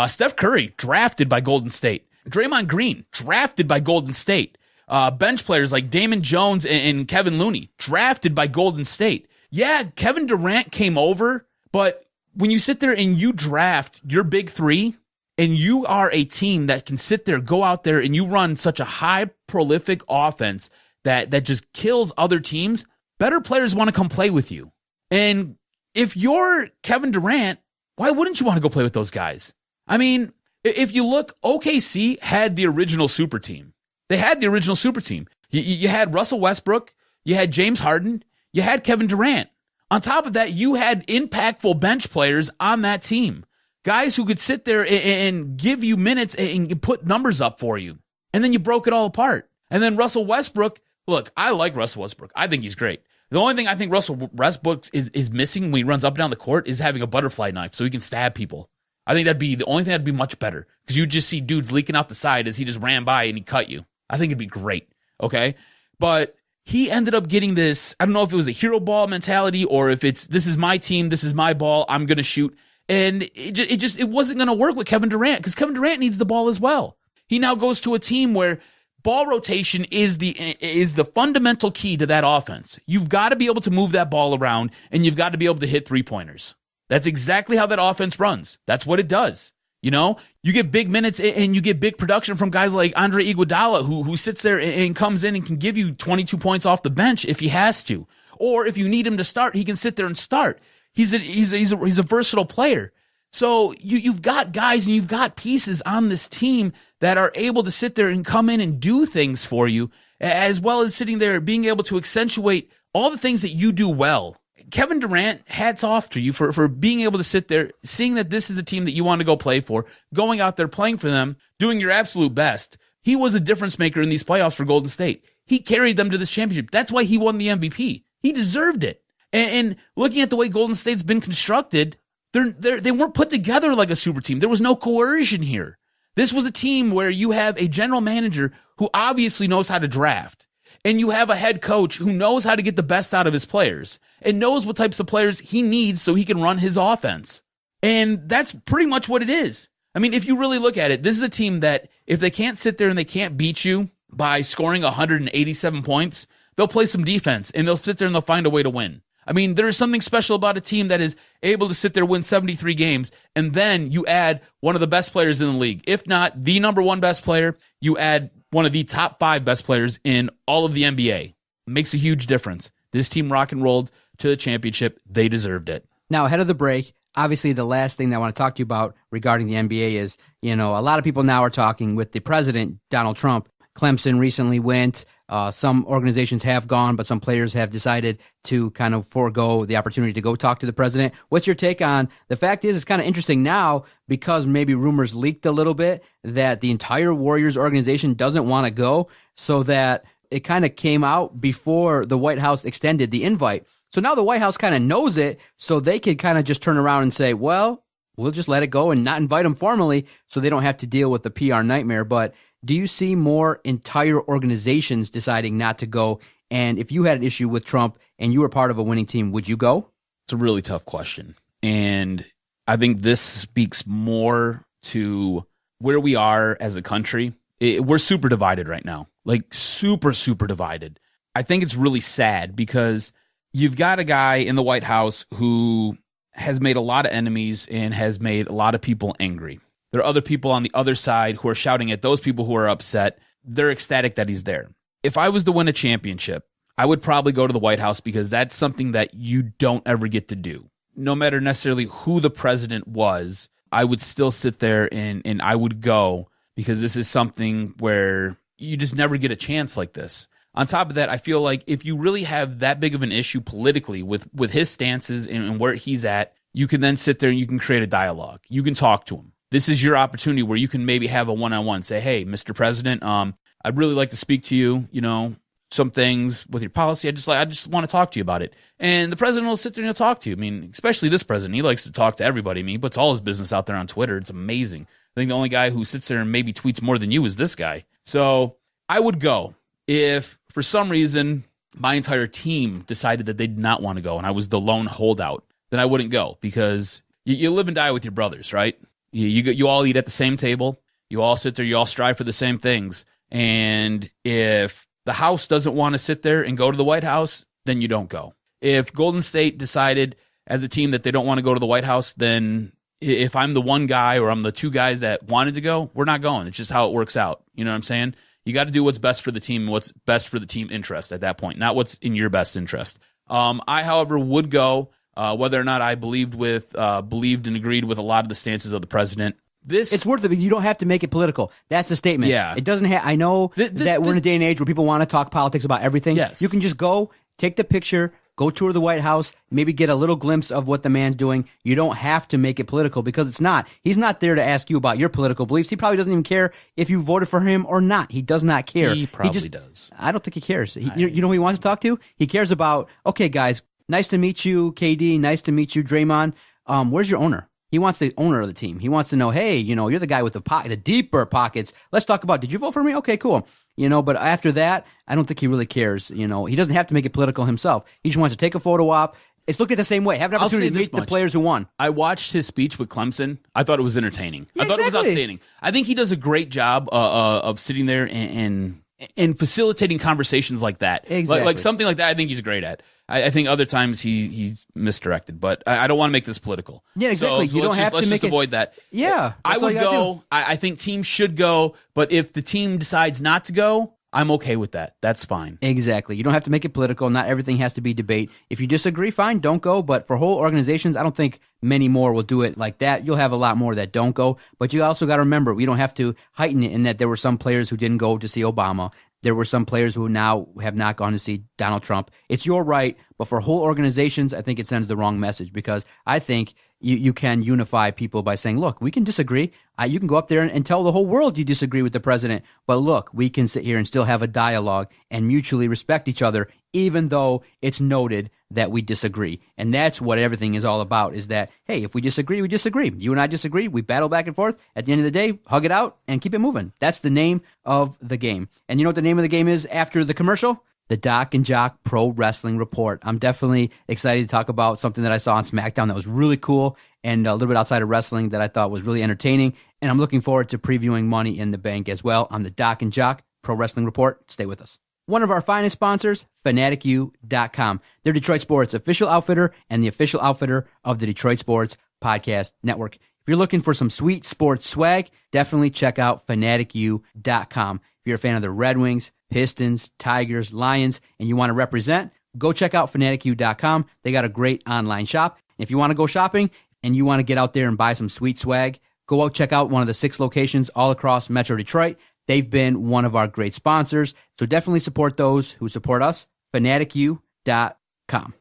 Steph Curry, drafted by Golden State. Draymond Green, drafted by Golden State. Bench players like Damon Jones and Kevin Looney, drafted by Golden State. Yeah, Kevin Durant came over, but when you sit there and you draft your big three, and you are a team that can sit there, go out there, and you run such a high prolific offense that just kills other teams, better players want to come play with you. And if you're Kevin Durant, why wouldn't you want to go play with those guys? I mean, if you look, OKC had the original super team. They had the original super team. You had Russell Westbrook, you had James Harden, you had Kevin Durant. On top of that, you had impactful bench players on that team. Guys who could sit there and give you minutes and put numbers up for you. And then you broke it all apart. And then Russell Westbrook, look, I like Russell Westbrook. I think he's great. The only thing I think Russell Westbrook is missing when he runs up and down the court is having a butterfly knife so he can stab people. I think that'd be the only thing that'd be much better because you'd just see dudes leaking out the side as he just ran by and he cut you. I think it'd be great. Okay. But he ended up getting this, I don't know if it was a hero ball mentality or if it's, this is my team, this is my ball, I'm going to shoot. And it wasn't going to work with Kevin Durant because Kevin Durant needs the ball as well. He now goes to a team where ball rotation is the fundamental key to that offense. You've got to be able to move that ball around and you've got to be able to hit 3-pointers. That's exactly how that offense runs. That's what it does. You know, you get big minutes and you get big production from guys like Andre Iguodala who sits there and comes in and can give you 22 points off the bench if he has to. Or if you need him to start, he can sit there and start. He's a versatile player. So you've got guys and you've got pieces on this team that are able to sit there and come in and do things for you, as well as sitting there being able to accentuate all the things that you do well. Kevin Durant, hats off to you for being able to sit there, seeing that this is the team that you want to go play for, going out there playing for them, doing your absolute best. He was a difference maker in these playoffs for Golden State. He carried them to this championship. That's why he won the MVP. He deserved it. And looking at the way Golden State's been constructed, they weren't put together like a super team. There was no coercion here. This was a team where you have a general manager who obviously knows how to draft, and you have a head coach who knows how to get the best out of his players and knows what types of players he needs so he can run his offense. And that's pretty much what it is. I mean, if you really look at it, this is a team that if they can't sit there and they can't beat you by scoring 187 points, they'll play some defense and they'll sit there and they'll find a way to win. I mean, there is something special about a team that is able to sit there, win 73 games, and then you add one of the best players in the league. If not the number one best player, you add one of the top 5 best players in all of the NBA. It makes a huge difference. This team rock and rolled to the championship. They deserved it. Now, ahead of the break, obviously the last thing that I want to talk to you about regarding the NBA is, a lot of people now are talking with the president, Donald Trump. Clemson recently went. Some organizations have gone, but some players have decided to kind of forego the opportunity to go talk to the president. What's your take on the fact is it's kind of interesting now because maybe rumors leaked a little bit that the entire Warriors organization doesn't want to go, so that it kind of came out before the White House extended the invite. So now the White House kind of knows it, so they could kind of just turn around and say, well, we'll just let it go and not invite them formally so they don't have to deal with the PR nightmare. But do you see more entire organizations deciding not to go? And if you had an issue with Trump and you were part of a winning team, would you go? It's a really tough question. And I think this speaks more to where we are as a country. We're super divided right now, like super, super divided. I think it's really sad because you've got a guy in the White House who has made a lot of enemies and has made a lot of people angry. There are other people on the other side who are shouting at those people who are upset. They're ecstatic that he's there. If I was to win a championship, I would probably go to the White House because that's something that you don't ever get to do. No matter necessarily who the president was, I would still sit there and I would go because this is something where you just never get a chance like this. On top of that, I feel like if you really have that big of an issue politically with his stances and where he's at, you can then sit there and you can create a dialogue. You can talk to him. This is your opportunity where you can maybe have a one-on-one. Say, hey, Mr. President, I'd really like to speak to you, some things with your policy. I just want to talk to you about it. And the president will sit there and he'll talk to you. I mean, especially this president. He likes to talk to everybody. I mean, he puts all his business out there on Twitter. It's amazing. I think the only guy who sits there and maybe tweets more than you is this guy. So I would go. If for some reason my entire team decided that they did not want to go and I was the lone holdout, then I wouldn't go because you live and die with your brothers, right? You all eat at the same table. You all sit there. You all strive for the same things. And if the House doesn't want to sit there and go to the White House, then you don't go. If Golden State decided as a team that they don't want to go to the White House, then if I'm the one guy or I'm the two guys that wanted to go, we're not going. It's just how it works out. You know what I'm saying? You got to do what's best for the team and what's best for the team interest at that point, not what's in your best interest. I, however, would go. Whether or not I believed and agreed with a lot of the stances of the president. It's worth it, but you don't have to make it political. That's the statement. Yeah. It doesn't have, I know that we're in a day and age where people want to talk politics about everything. Yes. You can just go, take the picture, go tour the White House, maybe get a little glimpse of what the man's doing. You don't have to make it political because it's not. He's not there to ask you about your political beliefs. He probably doesn't even care if you voted for him or not. He does not care. He probably does. I don't think he cares. You know who he wants to talk to? He cares about, okay, guys, nice to meet you, KD. Nice to meet you, Draymond. Where's your owner? He wants the owner of the team. He wants to know, hey, you're the guy with the deeper pockets. Let's talk about, did you vote for me? Okay, cool. But after that, I don't think he really cares. He doesn't have to make it political himself. He just wants to take a photo op. It's looked at the same way. Have an opportunity to meet the players who won. I watched his speech with Clemson. I thought it was entertaining. Yeah, I thought it was outstanding. I think he does a great job of sitting there and facilitating conversations like that. Exactly. Like something like that, I think he's great at. I think other times he's misdirected, but I don't want to make this political. Yeah, exactly. So let's just avoid that. Yeah. I would go. I think teams should go, but if the team decides not to go, I'm okay with that. That's fine. Exactly. You don't have to make it political. Not everything has to be debate. If you disagree, fine, don't go. But for whole organizations, I don't think many more will do it like that. You'll have a lot more that don't go. But you also got to remember, we don't have to heighten it in that there were some players who didn't go to see Obama. There were some players who now have not gone to see Donald Trump. It's your right, but for whole organizations, I think it sends the wrong message because I think you can unify people by saying, look, we can disagree. You can go up there and tell the whole world you disagree with the president. But look, we can sit here and still have a dialogue and mutually respect each other, even though it's noted that we disagree. And that's what everything is all about, is that, hey, if we disagree, we disagree. You and I disagree. We battle back and forth. At the end of the day, hug it out and keep it moving. That's the name of the game. And you know what the name of the game is after the commercial? the Doc and Jock Pro Wrestling Report. I'm definitely excited to talk about something that I saw on SmackDown that was really cool and a little bit outside of wrestling that I thought was really entertaining. And I'm looking forward to previewing Money in the Bank as well on the Doc and Jock Pro Wrestling Report. Stay with us. One of our finest sponsors, FanaticU.com. They're Detroit Sports' official outfitter and the official outfitter of the Detroit Sports Podcast Network. If you're looking for some sweet sports swag, definitely check out FanaticU.com. If you're a fan of the Red Wings, Pistons, Tigers, Lions, and you want to represent, go check out FanaticU.com. They got a great online shop. And if you want to go shopping and you want to get out there and buy some sweet swag, go out, check out one of the 6 locations all across Metro Detroit. They've been one of our great sponsors. So definitely support those who support us. FanaticU.com.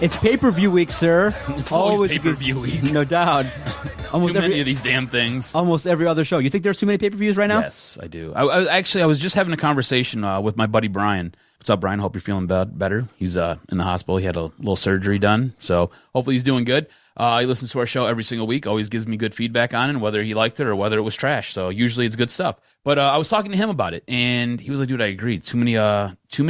It's pay-per-view week, sir. It's always pay-per-view week. No doubt. Almost too many of these damn things. Almost every other show. You think there's too many pay-per-views right now? Yes, I do. I was just having a conversation with my buddy Brian. What's up, Brian? Hope you're feeling better. He's in the hospital. He had a little surgery done, so hopefully he's doing good. He listens to our show every single week. Always gives me good feedback on it, whether he liked it or whether it was trash. So usually it's good stuff. But I was talking to him about it, and he was like, "Dude, I agree. Too many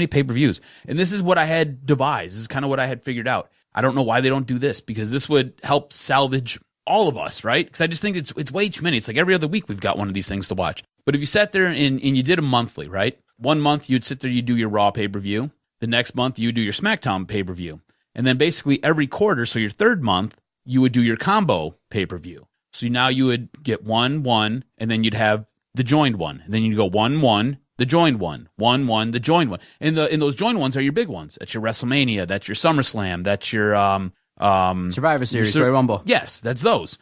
pay-per-views." And this is what I had devised. This is kind of what I had figured out. I don't know why they don't do this, because this would help salvage all of us, right? Because I just think it's way too many. It's like every other week we've got one of these things to watch. But if you sat there and you did a monthly, right? 1 month you'd sit there, you'd do your Raw pay-per-view. The next month you would do your SmackDown pay-per-view. And then basically every quarter, so your third month, you would do your combo pay-per-view. So now you would get 1, and then you'd have the joined one. And then you'd go 1, the joined one, 1, the joined one. And those joined ones are your big ones. That's your WrestleMania. That's your SummerSlam. That's your Survivor Series, Royal Rumble. Yes, that's those.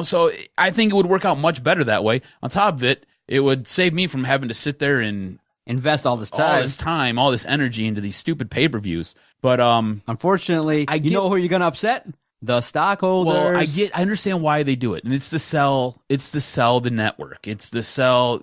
So I think it would work out much better that way. On top of it, it would save me from having to sit there and invest all this time, all this energy into these stupid pay-per-views. But unfortunately, know who you're going to upset? The stockholders. Well, I understand why they do it, and it's to sell the network. It's to sell,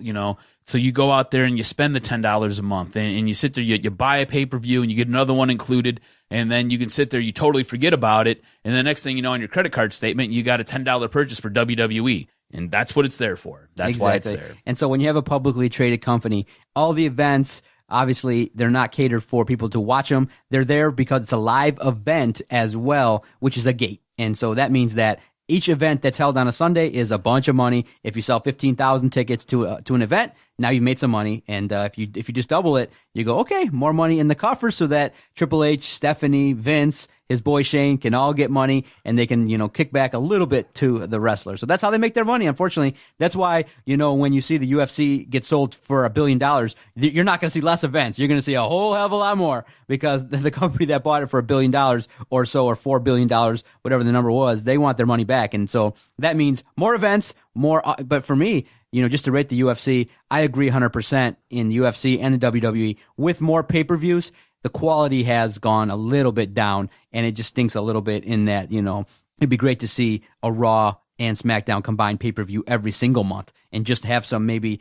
So you go out there and you spend the $10 a month, and you sit there, you buy a pay-per-view, and you get another one included, and then you can sit there, you totally forget about it, and the next thing you know, on your credit card statement, you got a $10 purchase for WWE, and that's what it's there for. That's why it's there. And so when you have a publicly traded company, all the events, obviously, they're not catered for people to watch them. They're there because it's a live event as well, which is a gate. And so that means that each event that's held on a Sunday is a bunch of money. If you sell 15,000 tickets to an event, now you've made some money. And if you just double it, you go, okay, more money in the coffers, so that Triple H, Stephanie, Vince, his boy Shane can all get money, and they can, kick back a little bit to the wrestler. So that's how they make their money. Unfortunately, that's why, when you see the UFC get sold for $1 billion, you're not going to see less events. You're going to see a whole hell of a lot more, because the company that bought it for $1 billion or so, or $4 billion, whatever the number was, they want their money back. And so that means more events, more. But for me, just to rate the UFC, I agree 100% in the UFC and the WWE. With more pay-per-views, the quality has gone a little bit down, and it just stinks a little bit in that, it'd be great to see a Raw and SmackDown combined pay-per-view every single month, and just have some, maybe,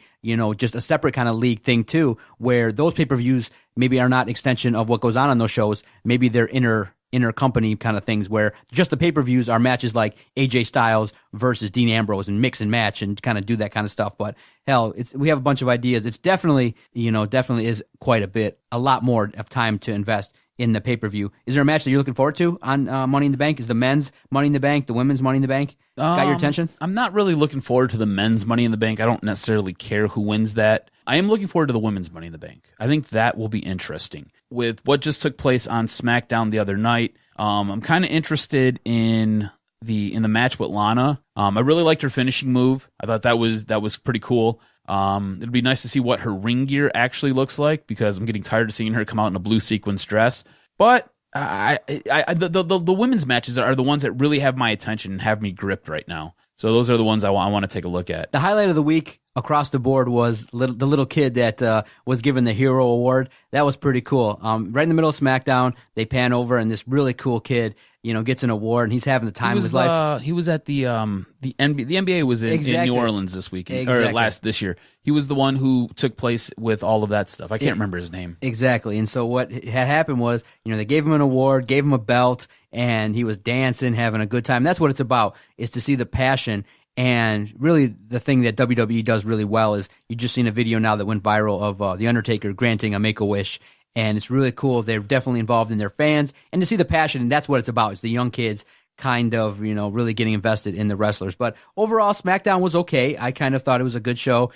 just a separate kind of league thing too, where those pay-per-views maybe are not extension of what goes on those shows. Maybe they're inner company kind of things, where just the pay-per-views are matches like AJ Styles versus Dean Ambrose, and mix and match and kind of do that kind of stuff. But hell, we have a bunch of ideas. It's definitely is quite a lot more of time to invest in the pay-per-view. Is there a match that you're looking forward to on Money in the Bank? Is the men's Money in the Bank, the women's Money in the Bank got your attention? I'm not really looking forward to the men's Money in the Bank. I don't necessarily care who wins that. I am looking forward to the women's Money in the Bank. I think that will be interesting. With what just took place on SmackDown the other night, I'm kind of interested in the match with Lana. I really liked her finishing move. I thought that was pretty cool. It'd be nice to see what her ring gear actually looks like, because I'm getting tired of seeing her come out in a blue sequins dress. But the women's matches are the ones that really have my attention and have me gripped right now. So those are the ones I want to take a look at. The highlight of the week across the board was the little kid that was given the hero award. That was pretty cool. Right in the middle of SmackDown, they pan over and this really cool kid, gets an award and he's having the time of his life. He was at the NBA was in New Orleans this week or this year. He was the one who took place with all of that stuff. I can't remember his name. Exactly. And so what had happened was, they gave him an award, gave him a belt, and he was dancing, having a good time. That's what it's about, is to see the passion. And really, the thing that WWE does really well is you just seen a video now that went viral of The Undertaker granting a Make-A-Wish, and it's really cool. They're definitely involved in their fans, and to see the passion, and that's what it's about. It's the young kids kind of, really getting invested in the wrestlers. But overall, SmackDown was okay. I kind of thought it was a good show.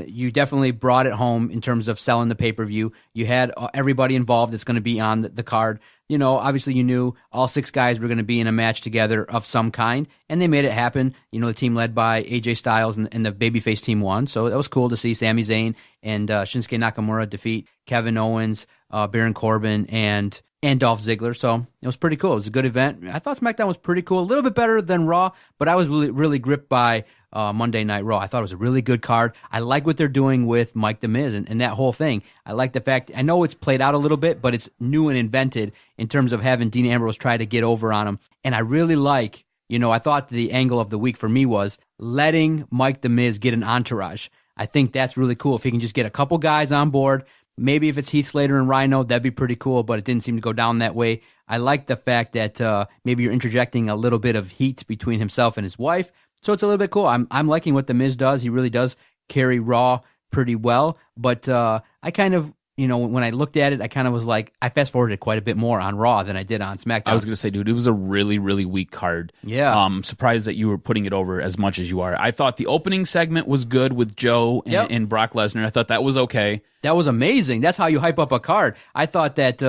You definitely brought it home in terms of selling the pay-per-view. You had everybody involved that's going to be on the card. Obviously you knew all 6 guys were going to be in a match together of some kind, and they made it happen. The team led by AJ Styles and the babyface team won, so that was cool to see Sami Zayn and Shinsuke Nakamura defeat Kevin Owens, Baron Corbin, and Dolph Ziggler. So it was pretty cool. It was a good event. I thought SmackDown was pretty cool, a little bit better than Raw, but I was really, really gripped by Monday Night Raw. I thought it was a really good card. I like what they're doing with Mike The Miz and that whole thing. I like the fact, I know it's played out a little bit, but it's new and invented in terms of having Dean Ambrose try to get over on him. And I really like, I thought the angle of the week for me was letting Mike The Miz get an entourage. I think that's really cool. If he can just get a couple guys on board, maybe if it's Heath Slater and Rhino, that'd be pretty cool, but it didn't seem to go down that way. I like the fact that maybe you're interjecting a little bit of heat between himself and his wife. So it's a little bit cool. I'm liking what The Miz does. He really does carry Raw pretty well. But I kind of, when I looked at it, I kind of was like, I fast-forwarded quite a bit more on Raw than I did on SmackDown. I was going to say, dude, it was a really, really weak card. Yeah. I'm surprised that you were putting it over as much as you are. I thought the opening segment was good with Joe and Brock Lesnar. I thought that was okay. That was amazing. That's how you hype up a card. I thought that,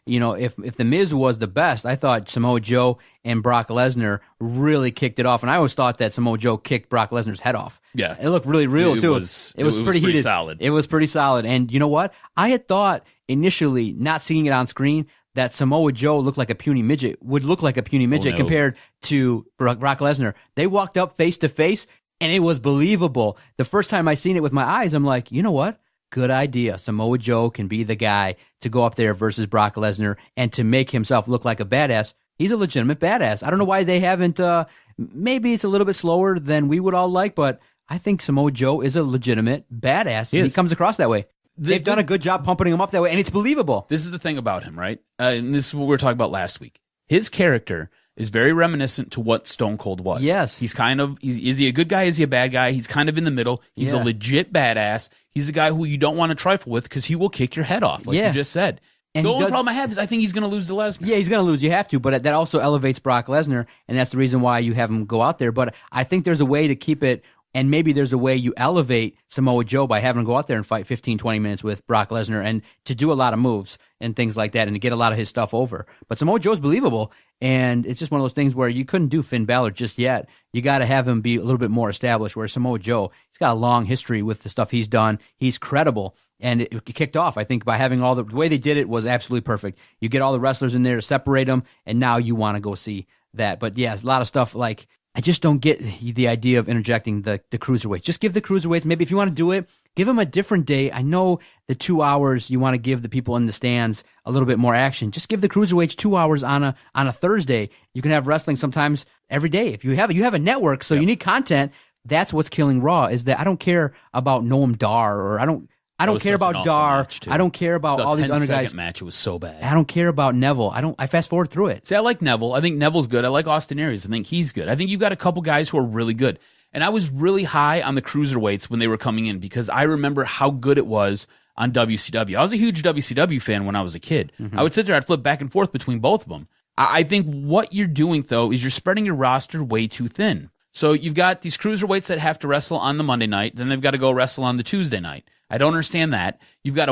if The Miz was the best, I thought Samoa Joe and Brock Lesnar really kicked it off. And I always thought that Samoa Joe kicked Brock Lesnar's head off. Yeah. It looked really real, too. It was pretty heated. Solid. It was pretty solid. And you know what? I had thought initially, not seeing it on screen, that Samoa Joe would look like a puny midget compared to Brock Lesnar. They walked up face to face, and it was believable. The first time I seen it with my eyes, I'm like, you know what? Good idea. Samoa Joe can be the guy to go up there versus Brock Lesnar and to make himself look like a badass. He's a legitimate badass. I don't know why they haven't, maybe it's a little bit slower than we would all like, but I think Samoa Joe is a legitimate badass. He comes across that way. They've done a good job pumping him up that way, and it's believable. This is the thing about him, right? And this is what we were talking about last week. His character is very reminiscent to what Stone Cold was. Yes. He's kind of, is he a good guy? Is he a bad guy? He's kind of in the middle. He's a legit badass. He's a guy who you don't want to trifle with because he will kick your head off, like you just said. And the only problem I have is I think he's going to lose to Lesnar. Yeah, he's going to lose. You have to, but that also elevates Brock Lesnar, and that's the reason why you have him go out there. But I think there's a way to keep it, and maybe there's a way you elevate Samoa Joe by having him go out there and fight 15, 20 minutes with Brock Lesnar and to do a lot of moves and things like that and to get a lot of his stuff over. But Samoa Joe's believable, and it's just one of those things where you couldn't do Finn Balor just yet. You got to have him be a little bit more established, where Samoa Joe, he's got a long history with the stuff he's done. He's credible. And it kicked off, I think, by having all the way they did it was absolutely perfect. You get all the wrestlers in there to separate them, and now you want to go see that. But yeah, a lot of stuff like, I just don't get the idea of interjecting the cruiserweights. Just give the cruiserweights, maybe if you want to do it, give them a different day. I know the 2 hours you want to give the people in the stands a little bit more action. Just give the cruiserweights 2 hours on a Thursday. You can have wrestling sometimes every day. If you have a network, so you need content. That's what's killing Raw, is that I don't care about Noam Dar, or I don't care about Dar. I don't care about all these other guys. Match, it was so bad. I don't care about Neville. I fast forward through it. See, I like Neville. I think Neville's good. I like Austin Aries. I think he's good. I think you've got a couple guys who are really good. And I was really high on the cruiserweights when they were coming in because I remember how good it was on WCW. I was a huge WCW fan when I was a kid. I would sit there, I'd flip back and forth between both of them. I think what you're doing, though, is you're spreading your roster way too thin. So you've got these cruiserweights that have to wrestle on the Monday night, then they've got to go wrestle on the Tuesday night. I don't understand that. You've got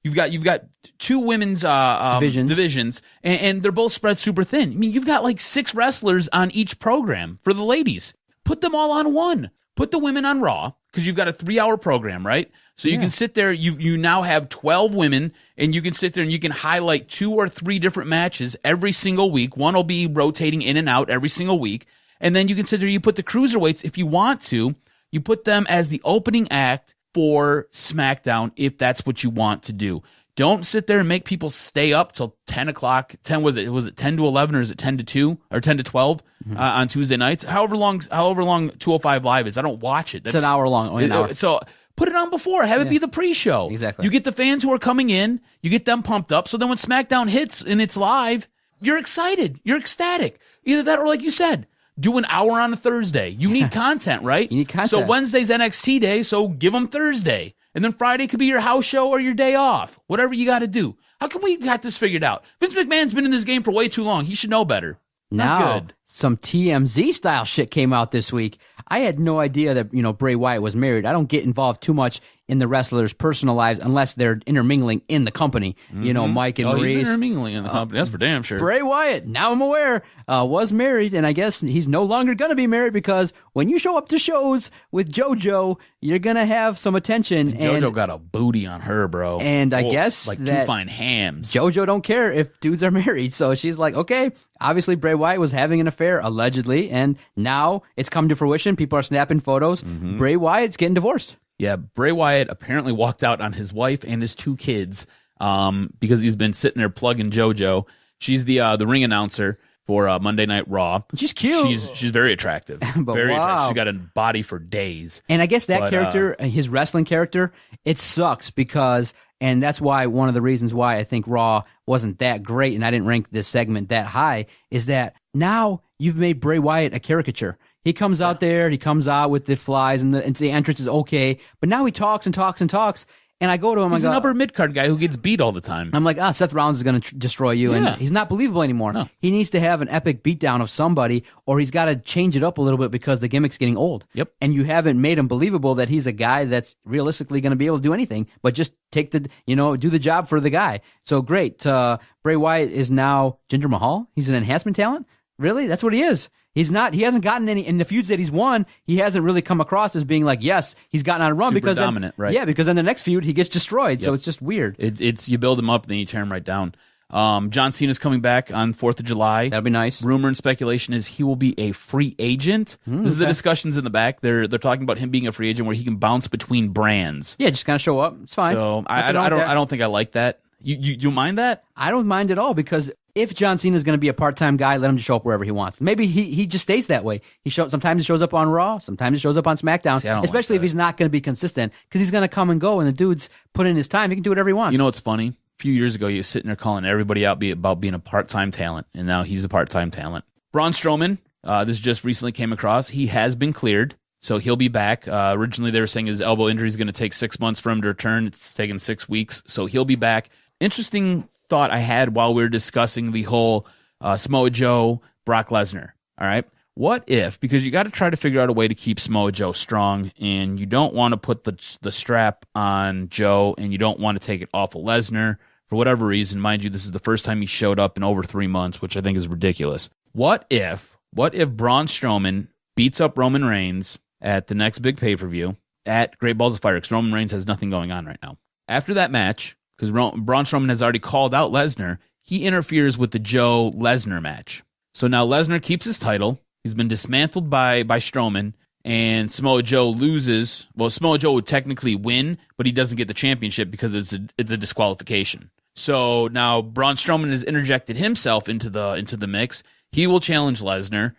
you've got two women's divisions, and they're both spread super thin. I mean, you've got like 6 wrestlers on each program for the ladies. Put them all on one. Put the women on Raw, because you've got a 3-hour program, right? So you can sit there, you now have 12 women, and you can sit there and you can highlight 2 or 3 different matches every single week. One will be rotating in and out every single week. And then you can sit there, you put the cruiserweights, if you want to, You put them as the opening act for SmackDown if that's what you want to do. Don't sit there and make people stay up till 10 o'clock. 10 was it 10 to 11 or is it 10 to 2 or 10 to 12 on Tuesday nights? However long 205 Live is. I don't watch it. It's an hour long. Only an hour. So put it on before. Have it be the pre-show. Exactly. You get the fans who are coming in. You get them pumped up. So then when SmackDown hits and it's live, you're excited. You're ecstatic. Either that or like you said, do an hour on a Thursday. You need content, right? You need content. So Wednesday's NXT day, so give them Thursday. And then Friday could be your house show or your day off. Whatever you got to do. How come we got this figured out? Vince McMahon's been in this game for way too long. He should know better. Now, good. Some TMZ style shit came out this week. I had no idea that, Bray Wyatt was married. I don't get involved too much in the wrestlers' personal lives unless they're intermingling in the company. Mike and Maurice. He's intermingling in the company. That's for damn sure. Bray Wyatt, now I'm aware, was married, and I guess he's no longer going to be married because when you show up to shows with JoJo, you're going to have some attention. And JoJo got a booty on her, bro. And I guess like that two fine hams. JoJo don't care if dudes are married. So she's like, okay, obviously Bray Wyatt was having an affair, allegedly, and now it's come to fruition. People are snapping photos. Bray Wyatt's getting divorced. Yeah, Bray Wyatt apparently walked out on his wife and his 2 kids because he's been sitting there plugging JoJo. She's the ring announcer for Monday Night Raw. She's cute. She's very attractive. Very attractive. She's got a body for days. And I guess that character, his wrestling character, it sucks because, and that's why one of the reasons why I think Raw wasn't that great and I didn't rank this segment that high is that now you've made Bray Wyatt a caricature. He comes out there, he comes out with the flies, and the entrance is okay. But now he talks and talks and talks, and I go to him. He's an upper mid-card guy who gets beat all the time. I'm like, Seth Rollins is going to destroy you, and he's not believable anymore. No. He needs to have an epic beatdown of somebody, or he's got to change it up a little bit because the gimmick's getting old. Yep. And you haven't made him believable that he's a guy that's realistically going to be able to do anything, but just take do the job for the guy. So great. Bray Wyatt is now Jinder Mahal. He's an enhancement talent. Really? That's what he is. He hasn't gotten any, in the feuds that he's won, he hasn't really come across as being like, yes, he's gotten on a run. Super because dominant, right? Yeah, because then the next feud, he gets destroyed. Yep. So it's just weird. It's you build him up, then you tear him right down. John Cena's coming back on 4th of July. That'll be nice. Rumor and speculation is he will be a free agent. This is the discussions in the back. They're talking about him being a free agent where he can bounce between brands. Yeah, just kind of show up. It's fine. So I don't think I like that. You mind that? I don't mind at all because if John Cena is going to be a part-time guy, let him just show up wherever he wants. Maybe he just stays that way. Sometimes he shows up on Raw, sometimes he shows up on SmackDown, especially if he's not going to be consistent because he's going to come and go and the dude's put in his time. He can do whatever he wants. You know what's funny? A few years ago, he was sitting there calling everybody out about being a part-time talent, and now he's a part-time talent. Braun Strowman, this just recently came across. He has been cleared, so he'll be back. Originally, they were saying his elbow injury is going to take 6 months for him to return. It's taken 6 weeks, so he'll be back. Interesting thought I had while we were discussing the whole Samoa Joe, Brock Lesnar. All right. What if, because you got to try to figure out a way to keep Samoa Joe strong, and you don't want to put the strap on Joe, and you don't want to take it off of Lesnar for whatever reason. Mind you, this is the first time he showed up in over 3 months, which I think is ridiculous. What if Braun Strowman beats up Roman Reigns at the next big pay-per-view at Great Balls of Fire, because Roman Reigns has nothing going on right now. After that match, because Braun Strowman has already called out Lesnar, he interferes with the Joe-Lesnar match. So now Lesnar keeps his title. He's been dismantled by Strowman, and Samoa Joe loses. Well, Samoa Joe would technically win, but he doesn't get the championship because it's a disqualification. So now Braun Strowman has interjected himself into the mix. He will challenge Lesnar.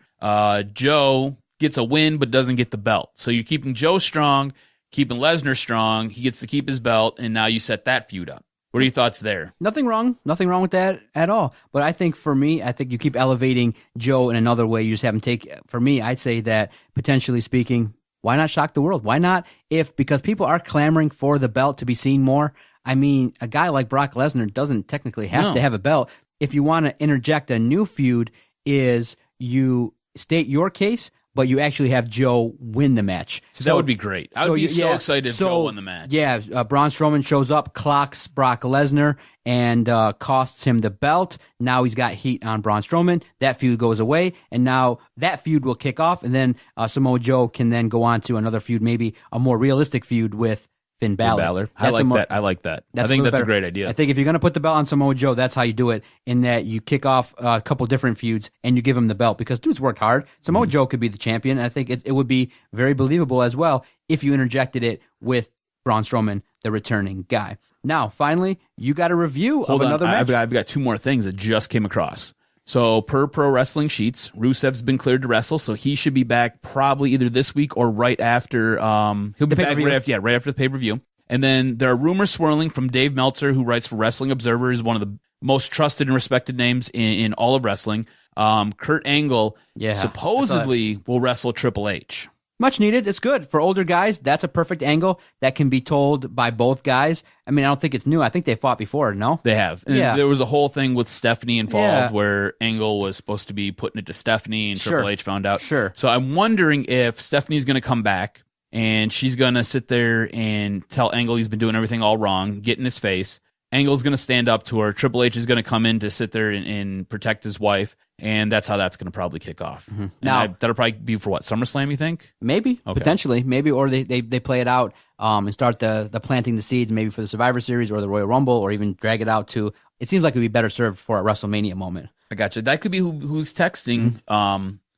Joe gets a win but doesn't get the belt. So you're keeping Joe strong, keeping Lesnar strong. He gets to keep his belt, and now you set that feud up. What are your thoughts there? Nothing wrong with that at all. But I think for me, you keep elevating Joe in another way. You just have him take, for me, I'd say that potentially speaking, why not shock the world? Why not? Because people are clamoring for the belt to be seen more. I mean, a guy like Brock Lesnar doesn't technically have to have a belt. If you want to interject a new feud, is you state your case, but you actually have Joe win the match. So that would be great. I would be so excited if Joe won the match. Yeah, Braun Strowman shows up, clocks Brock Lesnar, and costs him the belt. Now he's got heat on Braun Strowman. That feud goes away, and now that feud will kick off, and then Samoa Joe can then go on to another feud, maybe a more realistic feud with Finn Balor. I like that. I like that. I think that's a great idea. I think if you're going to put the belt on Samoa Joe, that's how you do it, in that you kick off a couple different feuds and you give him the belt, because dude's worked hard. Samoa Joe could be the champion, and I think it would be very believable as well if you interjected it with Braun Strowman, the returning guy. Now, finally, you got a review of another match. I've got two more things that just came across. So, per Pro Wrestling Sheets, Rusev's been cleared to wrestle, so he should be back probably either this week or right after. He'll be back right after the pay-per-view. And then there are rumors swirling from Dave Meltzer, who writes for Wrestling Observer, is one of the most trusted and respected names in all of wrestling. Kurt Angle supposedly will wrestle Triple H. Much needed. It's good for older guys. That's a perfect angle that can be told by both guys. I mean, I don't think it's new. I think they fought before. No, they have. And there was a whole thing with Stephanie involved where Angle was supposed to be putting it to Stephanie, and Triple H found out. So I'm wondering if Stephanie's going to come back and she's going to sit there and tell Angle he's been doing everything all wrong, get in his face. Angle's going to stand up to her. Triple H is going to come in to sit there and protect his wife. And that's how that's going to probably kick off. Now, that'll probably be for what, SummerSlam, you think? Maybe, potentially. Maybe, or they play it out and start the planting the seeds maybe for the Survivor Series or the Royal Rumble, or even drag it out to, it seems like it would be better served for a WrestleMania moment. I gotcha. That could be who's texting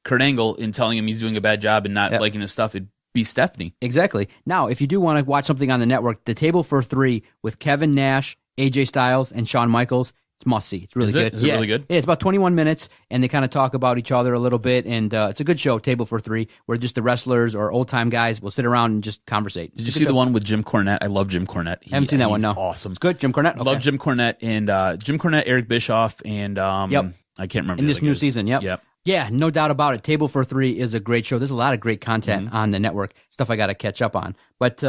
Kurt Angle and telling him he's doing a bad job and not liking his stuff. It'd be Stephanie. Exactly. Now, if you do want to watch something on the network, The Table for Three with Kevin Nash, AJ Styles, and Shawn Michaels, it's must see. It's really good. Is it really good? Yeah, it's about 21 minutes, and they kind of talk about each other a little bit, and it's a good show, Table for Three, where just the wrestlers or old-time guys will sit around and just conversate. Did you see the one with Jim Cornette? I love Jim Cornette. I haven't seen that one, no. Awesome. It's good, Jim Cornette? I love Jim Cornette, and Jim Cornette, Eric Bischoff, and I can't remember. In this new season, yep. Yeah, no doubt about it. Table for Three is a great show. There's a lot of great content on the network, stuff I got to catch up on. But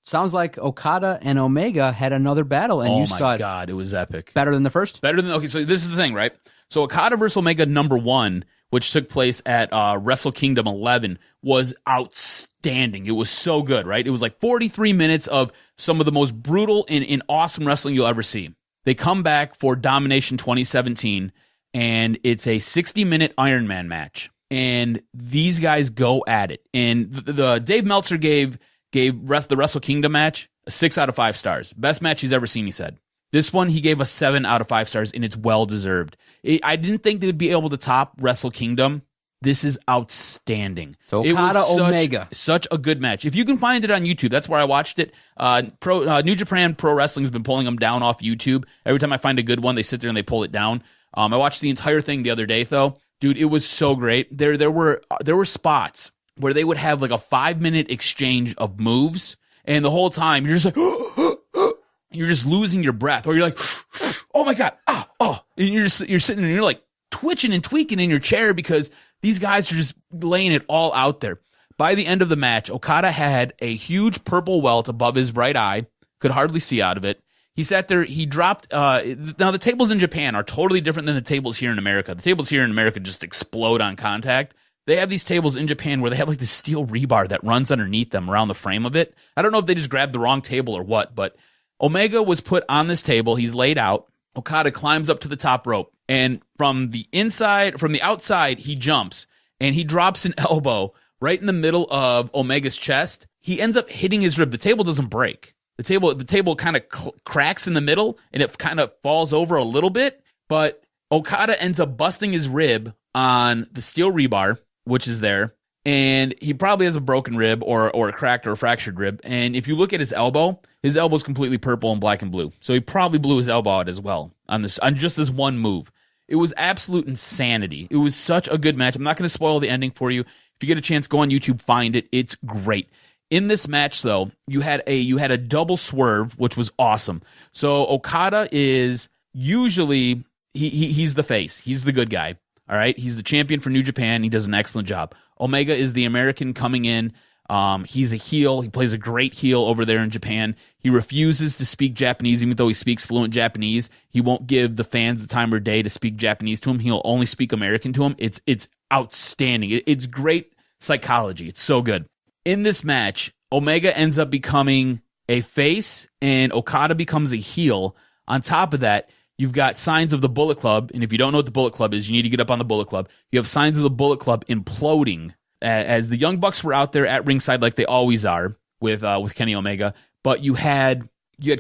sounds like Okada and Omega had another battle, and you saw it. Oh, my God, it was epic. Better than the first? Okay, so this is the thing, right? So Okada versus Omega #1, which took place at Wrestle Kingdom 11, was outstanding. It was so good, right? It was like 43 minutes of some of the most brutal and awesome wrestling you'll ever see. They come back for Domination 2017, and it's a 60-minute Iron Man match. And these guys go at it. And the Dave Meltzer gave the Wrestle Kingdom match a 6 out of 5 stars. Best match he's ever seen, he said. This one, he gave a 7 out of 5 stars, and it's well-deserved. I didn't think they would be able to top Wrestle Kingdom. This is outstanding. So Okada, Omega. Such a good match. If you can find it on YouTube, that's where I watched it. New Japan Pro Wrestling has been pulling them down off YouTube. Every time I find a good one, they sit there and they pull it down. I watched the entire thing the other day, though. Dude, it was so great. There were spots where they would have like a 5-minute exchange of moves, and the whole time you're just like, you're just losing your breath, or you're like, oh my God, and you're sitting there and you're like twitching and tweaking in your chair because these guys are just laying it all out there. By the end of the match, Okada had a huge purple welt above his right eye, could hardly see out of it. He sat there, he dropped, now the tables in Japan are totally different than the tables here in America. The tables here in America just explode on contact. They have these tables in Japan where they have like this steel rebar that runs underneath them around the frame of it. I don't know if they just grabbed the wrong table or what, but Omega was put on this table. He's laid out. Okada climbs up to the top rope, and from the outside, he jumps, and he drops an elbow right in the middle of Omega's chest. He ends up hitting his rib. The table doesn't break. The table kind of cracks in the middle, and it kind of falls over a little bit, but Okada ends up busting his rib on the steel rebar, which is there, and he probably has a broken rib or a cracked or a fractured rib. And if you look at his elbow's completely purple and black and blue. So he probably blew his elbow out as well on just this one move. It was absolute insanity. It was such a good match. I'm not going to spoil the ending for you. If you get a chance, go on YouTube, find it. It's great. In this match, though, you had a double swerve, which was awesome. So Okada is usually he's the face. He's the good guy. All right, he's the champion for New Japan. He does an excellent job. Omega is the American coming in. He's a heel. He plays a great heel over there in Japan. He refuses to speak Japanese, even though he speaks fluent Japanese. He won't give the fans the time of day to speak Japanese to him. He'll only speak American to him. It's outstanding. It's great psychology. It's so good. In this match, Omega ends up becoming a face, and Okada becomes a heel. On top of that, you've got signs of the Bullet Club, and if you don't know what the Bullet Club is, you need to get up on the Bullet Club. You have signs of the Bullet Club imploding as the Young Bucks were out there at ringside like they always are with Kenny Omega. but you had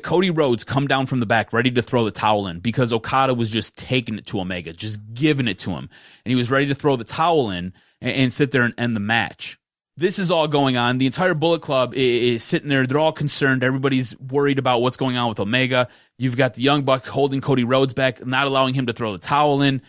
Cody Rhodes come down from the back ready to throw the towel in because Okada was just taking it to Omega, just giving it to him. And he was ready to throw the towel in and sit there and end the match. This is all going on. The entire Bullet Club is sitting there. They're all concerned. Everybody's worried about what's going on with Omega. You've got the Young Bucks holding Cody Rhodes back, not allowing him to throw the towel in.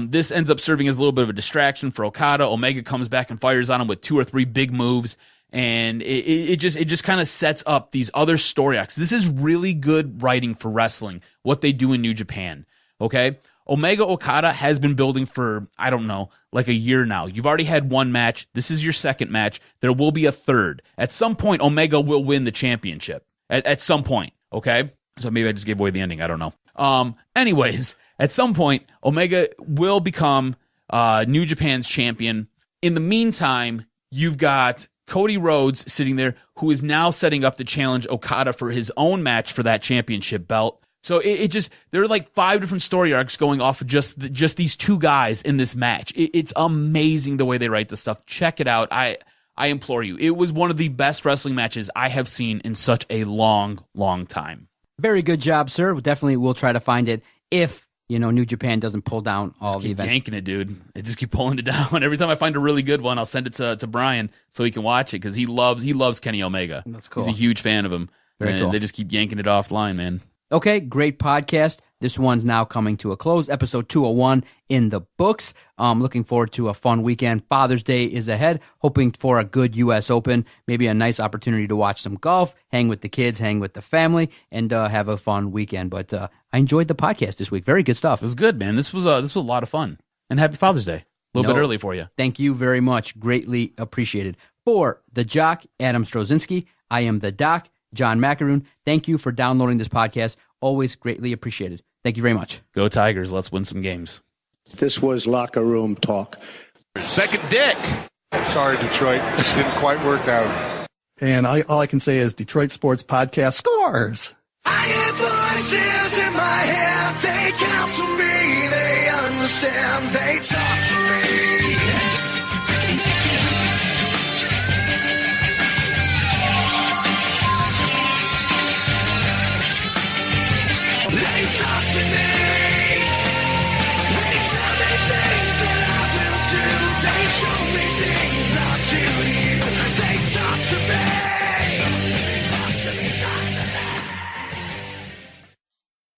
This ends up serving as a little bit of a distraction for Okada. Omega comes back and fires on him with 2 or 3 big moves. And it just kind of sets up these other story arcs. This is really good writing for wrestling, what they do in New Japan, okay? Omega Okada has been building for, I don't know, like a year now. You've already had 1 match. This is your 2nd match. There will be a 3rd. At some point, Omega will win the championship. At some point, okay? So maybe I just gave away the ending. I don't know. Anyways, at some point, Omega will become New Japan's champion. In the meantime, you've got Cody Rhodes sitting there, who is now setting up to challenge Okada for his own match for that championship belt. So there are like 5 different story arcs going off of just these 2 guys in this match. It's amazing the way they write this stuff. Check it out. I implore you. It was one of the best wrestling matches I have seen in such a long, long time. Very good job, sir. Definitely we'll try to find it if New Japan doesn't pull down all the events. Yanking it, dude. They just keep pulling it down. Every time I find a really good one, I'll send it to Brian so he can watch it because he loves Kenny Omega. That's cool. He's a huge fan of him. Very cool. They just keep yanking it offline, man. Okay, great podcast. This one's now coming to a close. Episode 201 in the books. Looking forward to a fun weekend. Father's Day is ahead. Hoping for a good U.S. Open.Maybe a nice opportunity to watch some golf, hang with the kids, hang with the family, and have a fun weekend. But I enjoyed the podcast this week. Very good stuff. It was good, man. This was a lot of fun. And happy Father's Day. A little bit early for you. Thank you very much. Greatly appreciated. For the Jock, Adam Strozinski, I am the Doc, John Macaroon. Thank you for downloading this podcast. Always greatly appreciated. Thank you very much. Go Tigers. Let's win some games. This was locker room talk. Second deck. Sorry, Detroit. Didn't quite work out. And all I can say is Detroit Sports Podcast scores. I hear voices in my head. They counsel me. They understand. They talk to me.